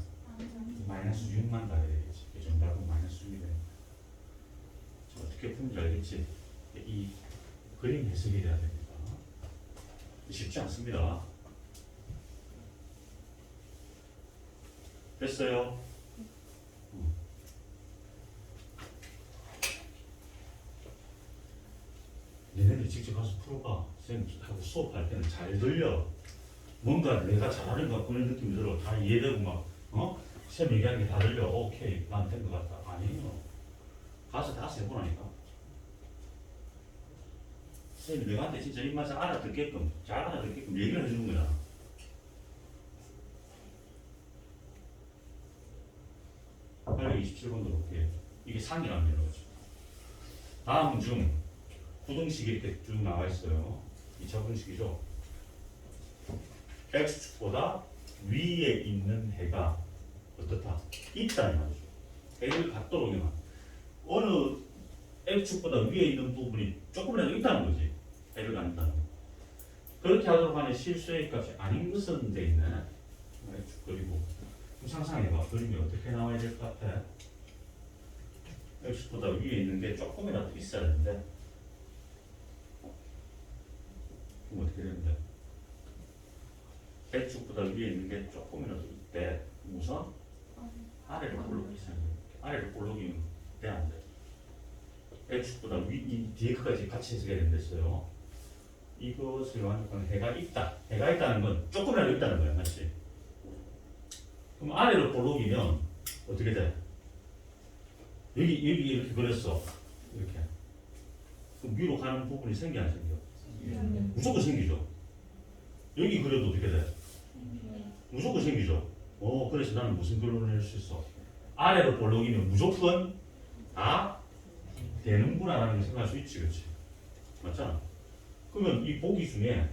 마이너스 6만 가야 되겠지. 이 정답은 마이너스 6이 됩니다. 어떻게 푸는지 알겠지? 이 그림 해석이 돼야 됩니다. 쉽지 않습니다. 됐어요? 얘네들 직접 가서 풀어봐. 선생님하고 수업할 때는 잘 들려. 뭔가 내가 잘하는 것 같고 그런 느낌이 들어. 다 이해되고 막, 선생님 얘기하는 게 다 들려. 오케이, 난 된 것 같다. 아니에요. 가서 다 해보라니까. 선생님 내가 한테 진짜 입맛을 알아듣게끔, 잘 알아듣게끔 얘기를 해주는 거야. 빨리 27번으로 볼게요. 이게 상이라는 거죠. 다음 중 부등식이 이렇게 쭉 나와 있어요. 2차 부등식이죠. x축보다 위에 있는 해가 어떻다? 있다는 말이죠. 해를 갖도록이만 어느 x축보다 위에 있는 부분이 조금이라도 있다는 거지. 해를 갖는다는 거. 그렇게 하도록 하는 실수의 값이 아닌 것은 돼 있네. x축 그리고 상상해봐. 그림이 어떻게 나와야 될 것 같아? x보다 위에 있는 게 조금이라도 있어야 되는데 그럼 어떻게 되는데? x축보다 위에 있는 게 조금이라도 있대. 우선 아래를 볼록이 있어야 돼. 아래를 볼록이면 돼, 안 돼? x축보다 이 뒤에까지 같이 해석해야 된댔어요. 이것을 완전히 해가 있다. 해가 있다는 건 조금이라도 있다는 거야, 맞지? 그럼 아래로 볼록이면 어떻게 돼? 여기 이렇게 그렸어. 이렇게. 그럼 위로 가는 부분이 생기 안 생겨? 네. 무조건 생기죠. 여기 그려도 어떻게 돼? 무조건 생기죠. 그래서 나는 무슨 결론을 낼 수 있어? 아래로 볼록이면 무조건 다 되는구나라는 걸 생각할 수 있지, 그렇지? 맞잖아. 그러면 이 보기 중에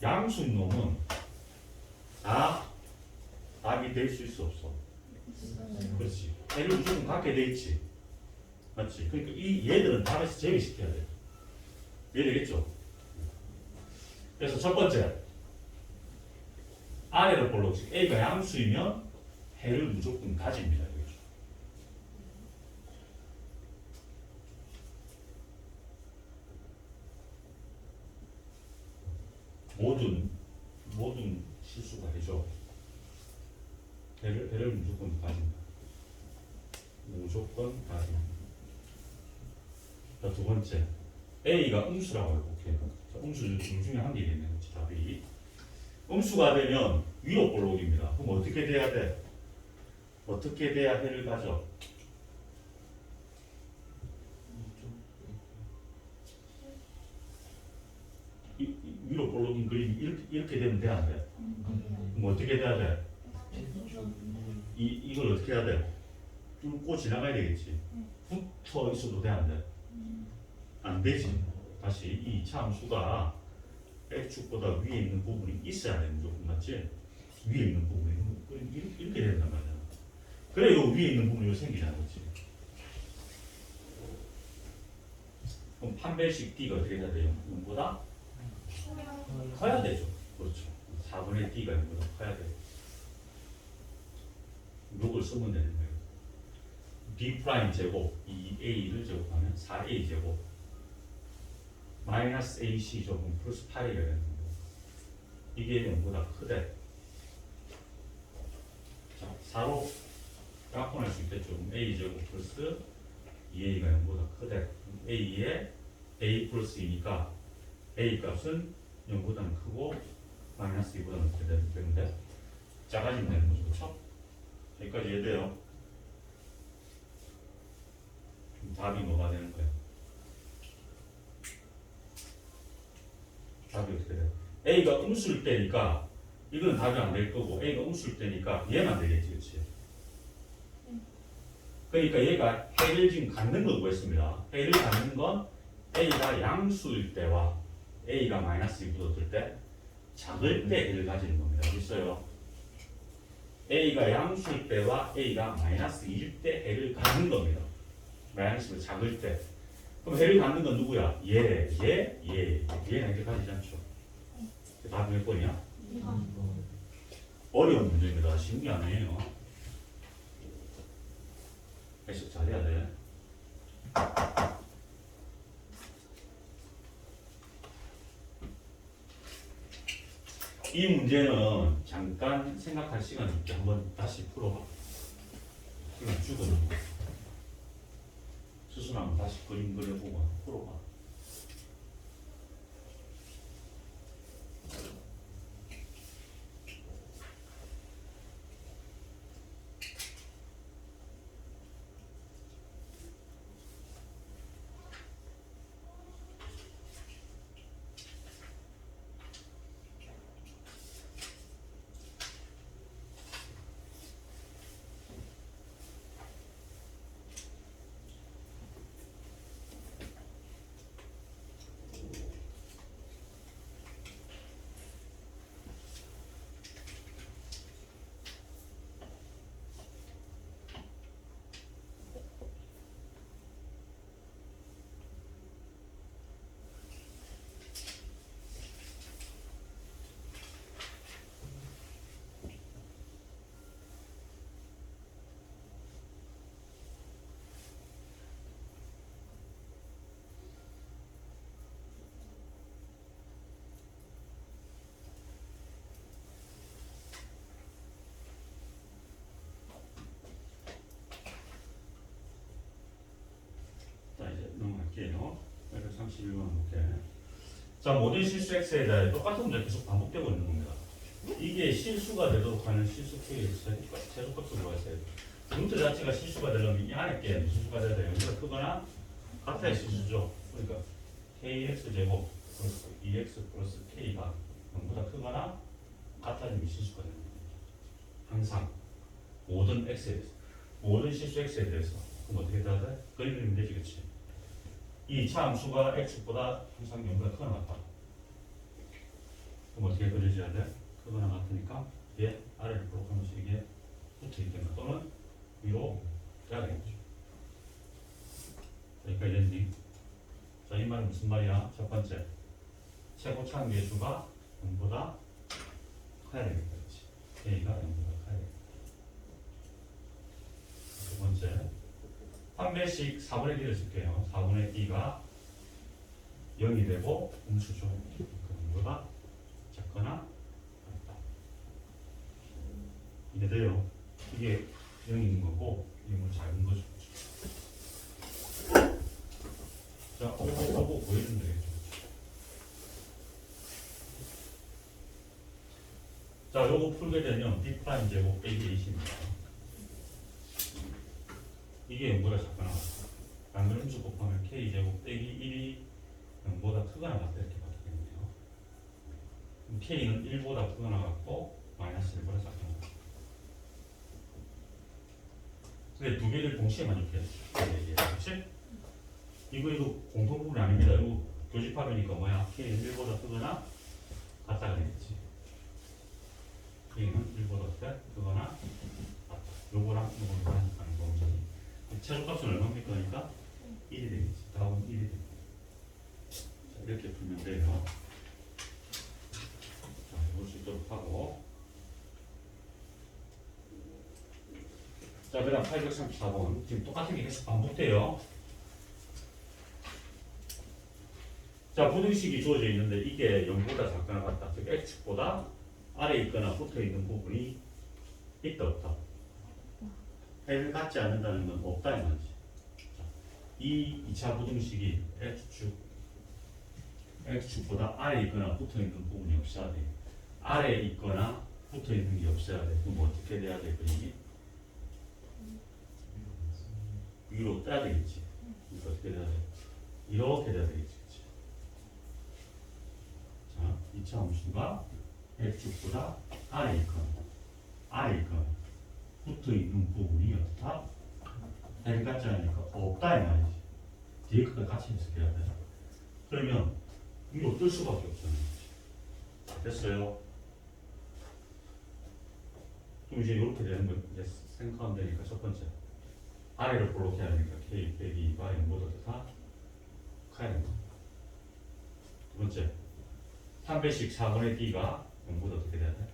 양수인 놈은 다 답이 될 수 있어, 없어? 그렇지. 얘를 무조건 갖게 돼 있지. 맞지? 그러니까 이 얘들은 답에서 제외시켜야 돼. 이해되겠죠? 그래서 첫 번째, 아래로 볼록, 즉 A가 양수이면 해를 무조건 가집니다. 이거죠. 모든 실수가 해죠. 해를 무조건 가진다. 무조건 가진다. 자, 두 번째, A가 음수라고 해볼게요. 음수 둘 중에 한 개겠네요. 답이. 음수가 되면 위로 볼록입니다. 그럼 어떻게 돼야 돼? 어떻게 돼야 해를 가져? 위로 볼록인 그림이 이렇게 되면 돼, 안 돼? 그럼 어떻게 돼야 돼? 이걸 어떻게 해야 돼? 뚫고 지나가야 되겠지. 붙어 있어도 돼, 안 돼? 안 되지. 다시 이 참수가 X축보다 위에 있는 부분이 있어야 되는 무조건 맞지? 위에 있는 부분이 이렇게 된단 말이야. 그래 요 위에 있는 부분이 생기잖아, 그렇지? 그럼 판별식 D가 어떻게 돼야 돼요? 0보다 커야 되죠. 그렇죠. 4분의 D가 0보다 커야 돼. 요걸 쓰면 되는 거예요. B 프라임 제곱 2A를 제곱하면 4A 제곱 마이너스 AC 제곱 플러스 8A가 되는 거고 이게 0보다 크대. 자, 4로 약분할 수 있겠죠. A 제곱 플러스 2A가 0보다 크대. A에 A 플러스 2니까 A 값은 0보다는 크고 마이너스 2보다는 크게 되는데 작아지면 되는 거죠. 그렇죠? 여기까지 이해돼요? 답이 뭐가 되는 거예요? 답이 어떻게 돼? A가 음수일 때니까 이건 답이 안 될 거고 A가 음수일 때니까 얘만 되겠지, 그렇지? 그러니까 얘가 해를 지금 갖는 거 구했습니다. 해를 갖는 건 A가 양수일 때와 A가 마이너스 2 붙었을 때 작을 때 해를 가지는 겁니다. 있어요. A가 양수일 때와 A가 마이너스 2일 때 해를 갖는 겁니다. 마이너스가 작을 때. 그럼 해를 갖는 건 누구야? 얘는 해를 가지지 않죠. 답이 몇 번이야? 어려운 문제입니다. 쉬운 게 아니에요. 해석 잘해야 돼. 이 문제는 잠깐 생각할 시간 있게 한번 다시 풀어봐. 그냥 죽어놓은 거. 수순하면 다시 그림 그려보고 풀어봐. 자, 이제 넘어갈게요. 31번 볼게. 자, 모든 실수 x에 대해 똑같은 문제 계속 반복되고 있는 겁니다. 이게 실수가 되도록 하는 실수표의 최소값도 들어가 있어요. 루트 자체가 실수가 되려면 이 안에 게 무슨 수가 돼야 돼요? 0보다 크거나 같아야 실수죠. 그러니까 kx제곱 플러스 2x 플러스 k가 0보다 크거나 같아지면 실수가 됩니다. 항상 모든 x에 대해서 모든 실수 x에 대해서 그럼 어떻게 돼야 돼? 그리면 되지 그치? 이 차함수가 x보다 항상 0보다 크거나 같다. 그럼 어떻게 그려져야 돼? 크거나 같으니까 얘 아래를 볼록하면서 이게 붙어있게 된다. 또는 위로 빼야 되겠죠. 여기까지 됐니? 자, 이 말은 무슨 말이야? 첫 번째, 최고차항 계수가 0보다 커야 되겠다. 그렇지? A가 0보다 커야 되겠다. 두 번째, 판매식 4분의 D를 쓸게요. 4분의 D가 0이 되고 음수죠. 0보다 작거나 같다. 이게 돼요. 이게 0이 있는 거고 이게 뭐 작은 거죠. 자, 오고 보여주면 되겠죠. 자, 요거 풀게 되면 B 프라임 제곱 빼기 A입니다. 이게 0보다 작거나 같다. 양변 음수 곱하면 K 제곱 빼기 1이 0보다 크거나 같다 이렇게 봐도 되겠네요. 그럼 K는 1보다 크거나 같고 마이너스 1보다 작거나 같다. 근데 두 개를 동시에 만족해야 돼. 그렇지? 이거 공통 부분이 아닙니다. 이거 교집합이니까 뭐야? K는 1보다 크거나 같다가 되겠지. K는 1보다 크거나 같다. 요거랑 요거랑 하는 범위. 최소값은 얼마입니까? 그러니까 1이 되겠지. 다음은 1이 되겠지. 자, 이렇게 풀면 돼요. 자, 해볼 수 있도록 하고. 자, 그 다음 834번. 지금 똑같은 게 계속 반복돼요. 자, 부등식이 주어져 있는데 이게 0보다 작거나 같다. 즉 x보다 아래에 있거나 붙어 있는 부분이 있다 없다. 해를 갖지 않는다는 건 없다 이 말이지. 자, 이 2차 부등식이 x축보다 아래에 있거나 붙어 있는 부분이 없어야 돼. 아래에 있거나 붙어 있는 게 없어야 돼. 그럼 어떻게 돼야 돼? 그림이 위로 떠야 되겠지. 이거 어떻게 돼야 돼? 이렇게 돼야 되겠지. 자, 2차 함수가 x축보다 아래에 있거나 붙어 있는 부분이 어떻다? 해를 갖지 않으니까 없다 이 말이지. 뒤에 거가 같이 해석해야 돼. 그러면 위로 뜰 수밖에 없잖아요. 됐어요. 그럼 이제 이렇게 되는 거 이제 생각하면 되니까 첫 번째 아래를 볼록 해야 되니까 k 빼기 2가 0보다 더 커야 된다. 두 번째 3배씩 4분의 d가 0보다 어떻게 돼야 돼?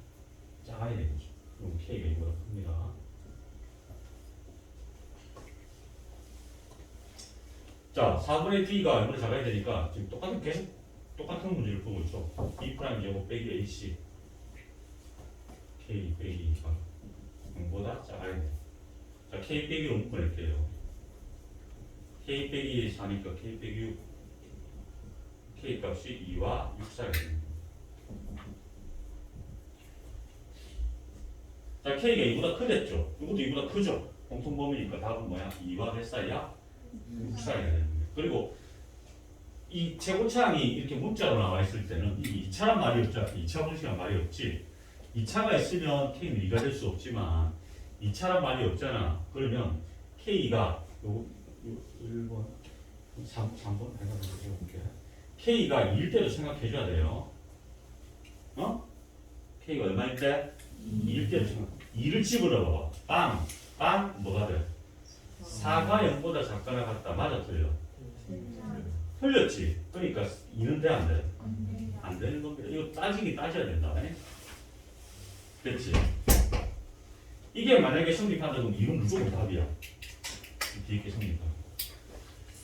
작아야 되겠죠. 그럼 k가 0보다 큽니다. 자, 4분의 d가 0보다 작아야 되니까 지금 계속 똑같은 문제를 풀고 있죠. b 프라임 제곱 빼기 ac k 빼기 2가 0보다 작아야 돼. 자, k 빼기 5 묶어낼게요. k 빼기 4니까 k 빼기 6 k 값이 2와 6 사이가 됩니다. 자, k가 이보다 크겠죠. 이것도 이보다 크죠. 공통 범위니까 답은 뭐야? 2와 몇 사이야? 6 사이가 되는 거예요. 그리고 이 최고차항이 이렇게 문자로 나와 있을 때는 이 2차란 말이 없잖아. 2차 분식이란 말이 없지. 2차가 있으면 k는 2가 될 수 없지만 2차란 말이 없잖아. 그러면 k가 요 1번 3번 해가지고 해볼게. k가 2일 때도 생각해줘야 돼요. 어? k가 얼마일 때? 2일 때도 생각. 2를 집어넣어봐. 빵 뭐가 돼? 4가 0보다 작거나 같다. 맞아 틀려? 틀렸지. 그러니까 2는 돼 안 돼? 안 되는 겁니다. 이거 따져야 된다. 됐지? 이게 만약에 성립한다면 2는 무조건 답이야. 뒤에 게 성립한다.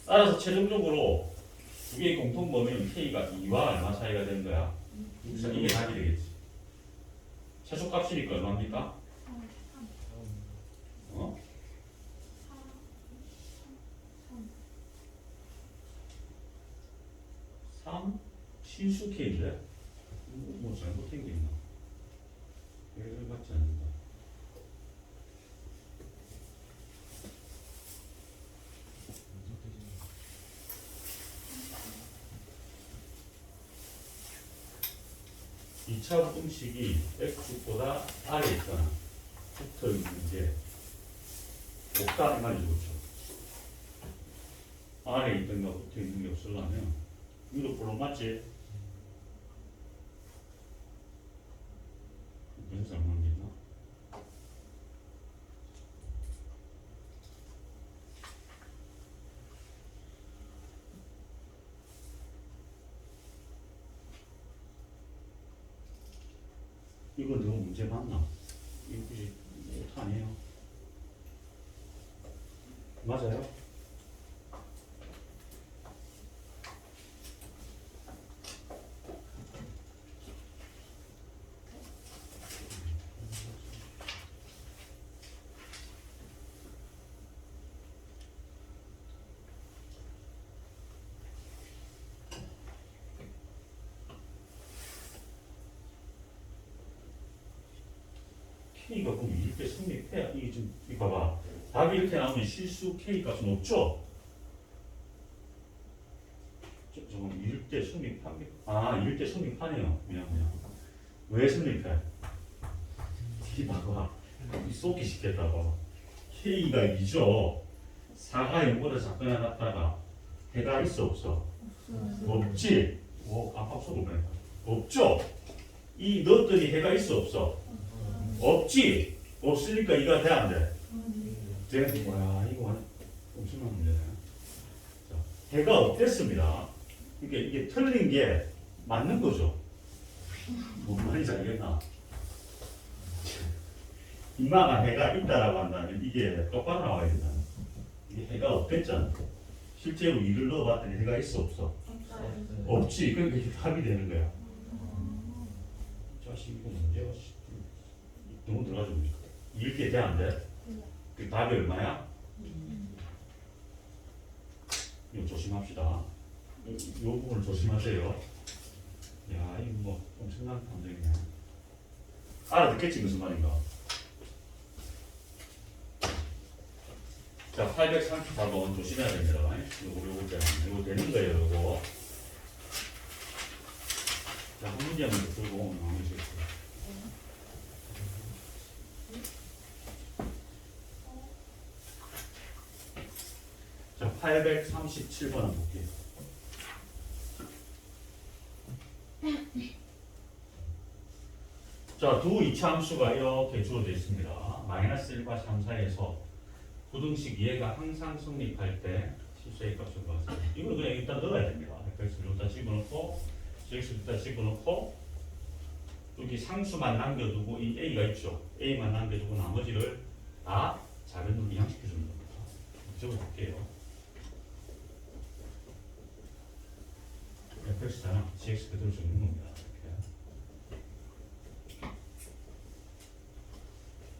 따라서 최종적으로 두 개의 공통 범위는 k가 2와 얼마 사이가 되는 거야? 이게 답이 되겠지. 최소값이니까 얼마입니까? 어? 3 실수 k인데? 뭐 잘못된 게 있나? 얘를 받지 않는다. 2차 공식이 x축보다 아래에 있거나 붙어 있는 게 없다 이 말이죠. 그렇죠? 아래에 있던가 붙어 있는 게 없으려면 위로 볼록 맞지? 무슨 잘못한 게 있나? 이거 너무 문제 맞나? 이거 혹시 오타 아니에요? 맞아요? K가 그럼 이렇게 성립해야 이게 좀 이거 봐봐. 답이 이렇게 나오면 실수 K 값은 없죠? 저건 이럴 때 성립합니까? 아 이럴 때 성립하네요. 미안. 왜 성립해? 이 봐봐. 이 쏟기 시켰다 봐. K가 2죠. 4가 0보다 작거나 같다가 해가 있어 없어? 없지? 깜빡 쳐보네. 없죠? 이 너들이 해가 있어 없어? 없지? 없으니까 이가 돼 안 돼? 돼? 뭐야 이거 엄청난 문제네. 자, 해가 없댔습니다. 그러니까 이게 틀린 게 맞는 거죠. 뭔 말인지 알겠나? 이마가 해가 있다라고 한다면 이게 똑바로 나와야 된다. 이게 해가 없댔잖아. 실제로 이를 넣어봤더니 해가 있어 없어? 없지. 그러니까 이게 답이 되는 거야. 자식 이거 문제가 너무 들어가지고 이렇게 돼 안 돼? 그 답이 얼마야? 이거 조심합시다. 요 부분을 조심하세요. 야 이거 뭐 엄청난 감정이네. 알아듣겠지 무슨 말인가? 자 834번 조심해야 됩니다. 요거 되는 거예요. 요거. 자 한 문제만 더 들고 나오시겠어요. 자, 837번 한번 볼게요. 자, 두 이차함수가 이렇게 주어져 있습니다. 마이너스 1과 3 사이에서 부등식 이해가 항상 성립할 때 실수의 값을 구하세요. 이걸 그냥 일단 넣어야 됩니다. fx를 여기다 집어넣고 gx를 여기다 집어넣고 여기 상수만 남겨두고 이 a가 있죠. a만 남겨두고 나머지를 다 작은 이항시켜 주는 겁니다. 적어볼게요. fx잖아. gx 그대로 적는 겁니다. 이렇게.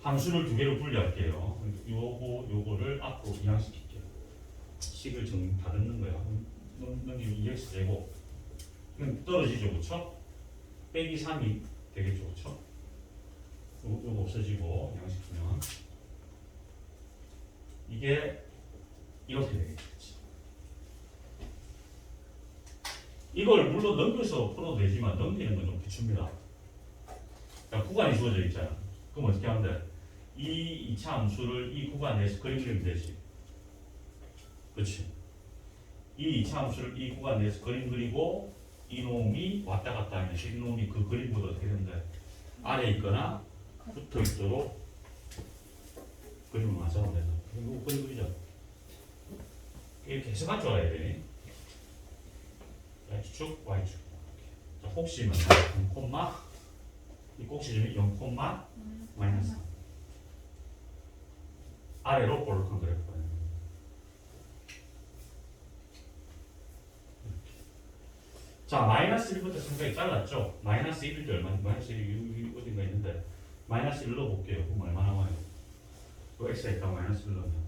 함수를 두 개로 분리할게요. 요거를 앞으로 이항시킬게요. 식을 다 넣는 거야. 넘기면 2x 제곱. 그럼 떨어지죠, 그렇죠? 빼기 3이 되겠죠, 그렇죠? 요거 없어지고 이항시키면 이게 이렇게 되겠죠. 이걸 물론 넘겨서 풀어도 되지만 넘기는 건 좀 비춥니다. 그러니까 구간이 주어져 있잖아. 그럼 어떻게 하면 돼? 이 2차 함수를 이 구간 내에서 그림 그리면 되지. 그렇지? 이 2차 함수를 이 구간 내에서 그림 그리고 이놈이 왔다 갔다 하면 이놈이 그 그림보다 어떻게 되는데 아래에 있거나 붙어 있도록 그림을 완성하면 된다. 이거 그림 그리자. 이렇게 해석할 줄 알아야 돼. X축, Y축. 자, 혹시면 0, 이 꼭지점이 0, 마이너스. 아래로 볼록한 그래프가 있는 거예요. 자, 마이너스 1부터 상당히 잘랐죠? 마이너스 1일 때 얼마? 마이너스 1이 어딘가 있는데 마이너스 1 넣어볼게요. 그럼 얼마 나와요? 또 X가 있다 마이너스 1 넣으면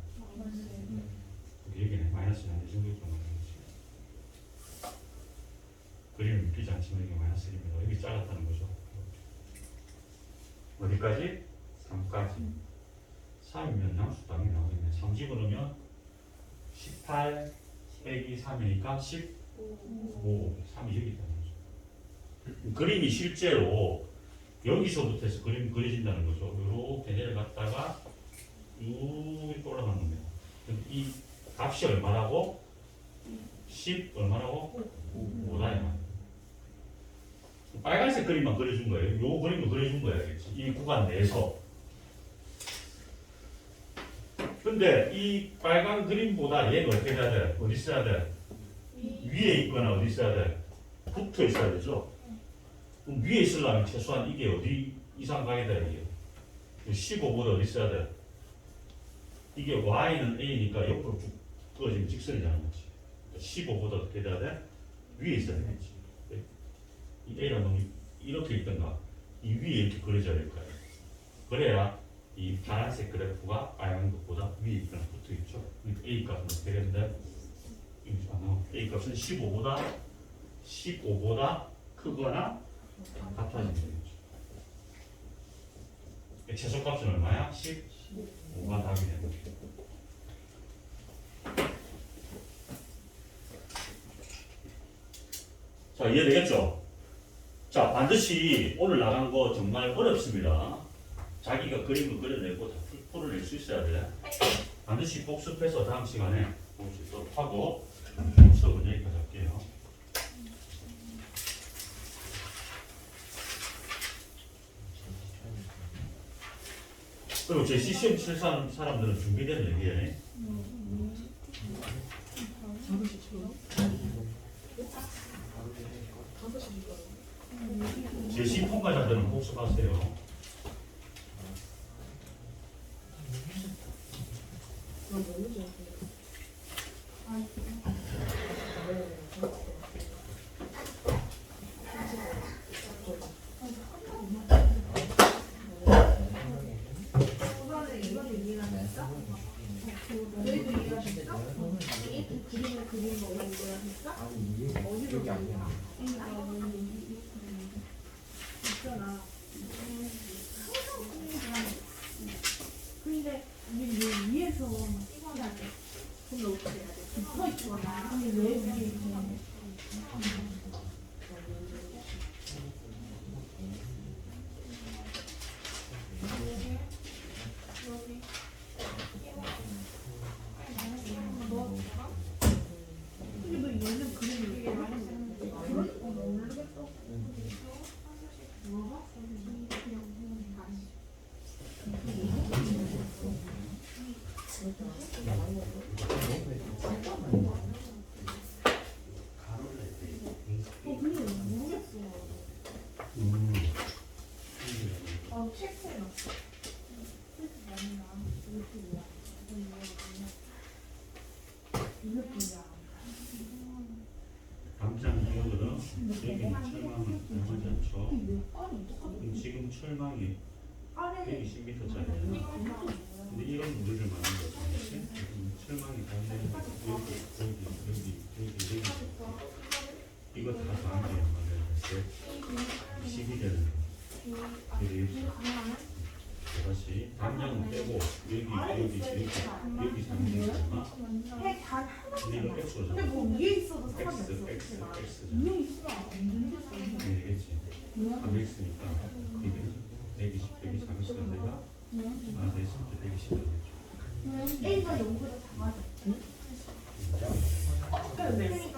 여기 얘기네. 마이너스 1이 정도 있던 그림을 묶이지 않지만 이게 마이너스 1입니다. 여기 잘랐다는 거죠. 어디까지? 3까지. 3이면 양수 당연히 나오겠네. 3 집어넣으면 18 빼기 3이니까 15. 3이 여기 있다는 거죠. 그림이 실제로 여기서부터 해서 그림이 그려진다는 거죠. 이렇게 내려갔다가 쭉 이렇게 올라가는 겁니다. 이 값이 얼마라고? 10 얼마라고? 5다. 빨간색 그림만 그려준 거예요. 요 그림을 그려준 거예요. 알겠지? 이 구간 내에서. 근데 이 빨간 그림보다 얘는 어떻게 해야 돼? 어디 있어야 돼? 위에 있거나 어디 있어야 돼? 붙어 있어야 되죠? 그럼 위에 있으려면 최소한 이게 어디 이상 가야 돼? 이게 15보다 어디 있어야 돼? 이게 y는 a니까 옆으로 쭉 그어지면 직선이잖아. 그렇지? 15보다 어떻게 돼야 돼? 위에 있어야 되겠지. 이 a란 놈이 이렇게 있던가 이 위에 이렇게 그려져야 될 거예요. 그래야 이 파란색 그래프가 빨간 것보다 위에 있거나 붙어 있죠. 그러니까 a 값은 어떻게 되는데? a 값은 15보다 크거나 같아지면 되겠죠. 최소값은 얼마야? 15가 답이 되는 거죠. 자, 이해되겠죠? 자, 반드시 오늘 나간 거 정말 어렵습니다. 자기가 그림을 그려내고 다 풀어낼 수 있어야 돼. 반드시 복습해서 다음 시간에 볼 수 있도록 하고 수업은 여기까지 할게요. 그리고 제 시험 칠 사람들은 준비된 얘기예요. 제 시통과자들은 복습하세요. 너희도 이해하셨어? 이 그림을 그린 거 이해하셨어? 어디로 여기 아니야. 있잖아. 근데 우리 위에서 찍어야 돼. 근데 어떻게 해야 돼? 붙어 있거나. 근데 왜 위에 이렇게? 근데 너 얘는 그림을 이렇게 그러니까 모르겠어. 뭐가? 근데 모르겠어. 아, 체크해놨어. 당장 이거는 여기는 철망은 들어가지 않죠. 지금 철망이 120m짜리예요. 근데 이런 무리를 만든 거죠. 철망이 달려있는 여기 이거 다 더한 게 얼마나 됐어요? 10이 되는 거예요. 다시 당장은 빼고 여기 당장이 얼마? 근데 이거 X로 근데 뭐 위에 있어도 상관이 X, 없어. X, X. 위에 있으면 안 되겠어. 되겠지. 안 X니까 그게 120, 130은 내가 하나 더 있으면 120이 되겠죠. A가 0보다 작아져. 그러니까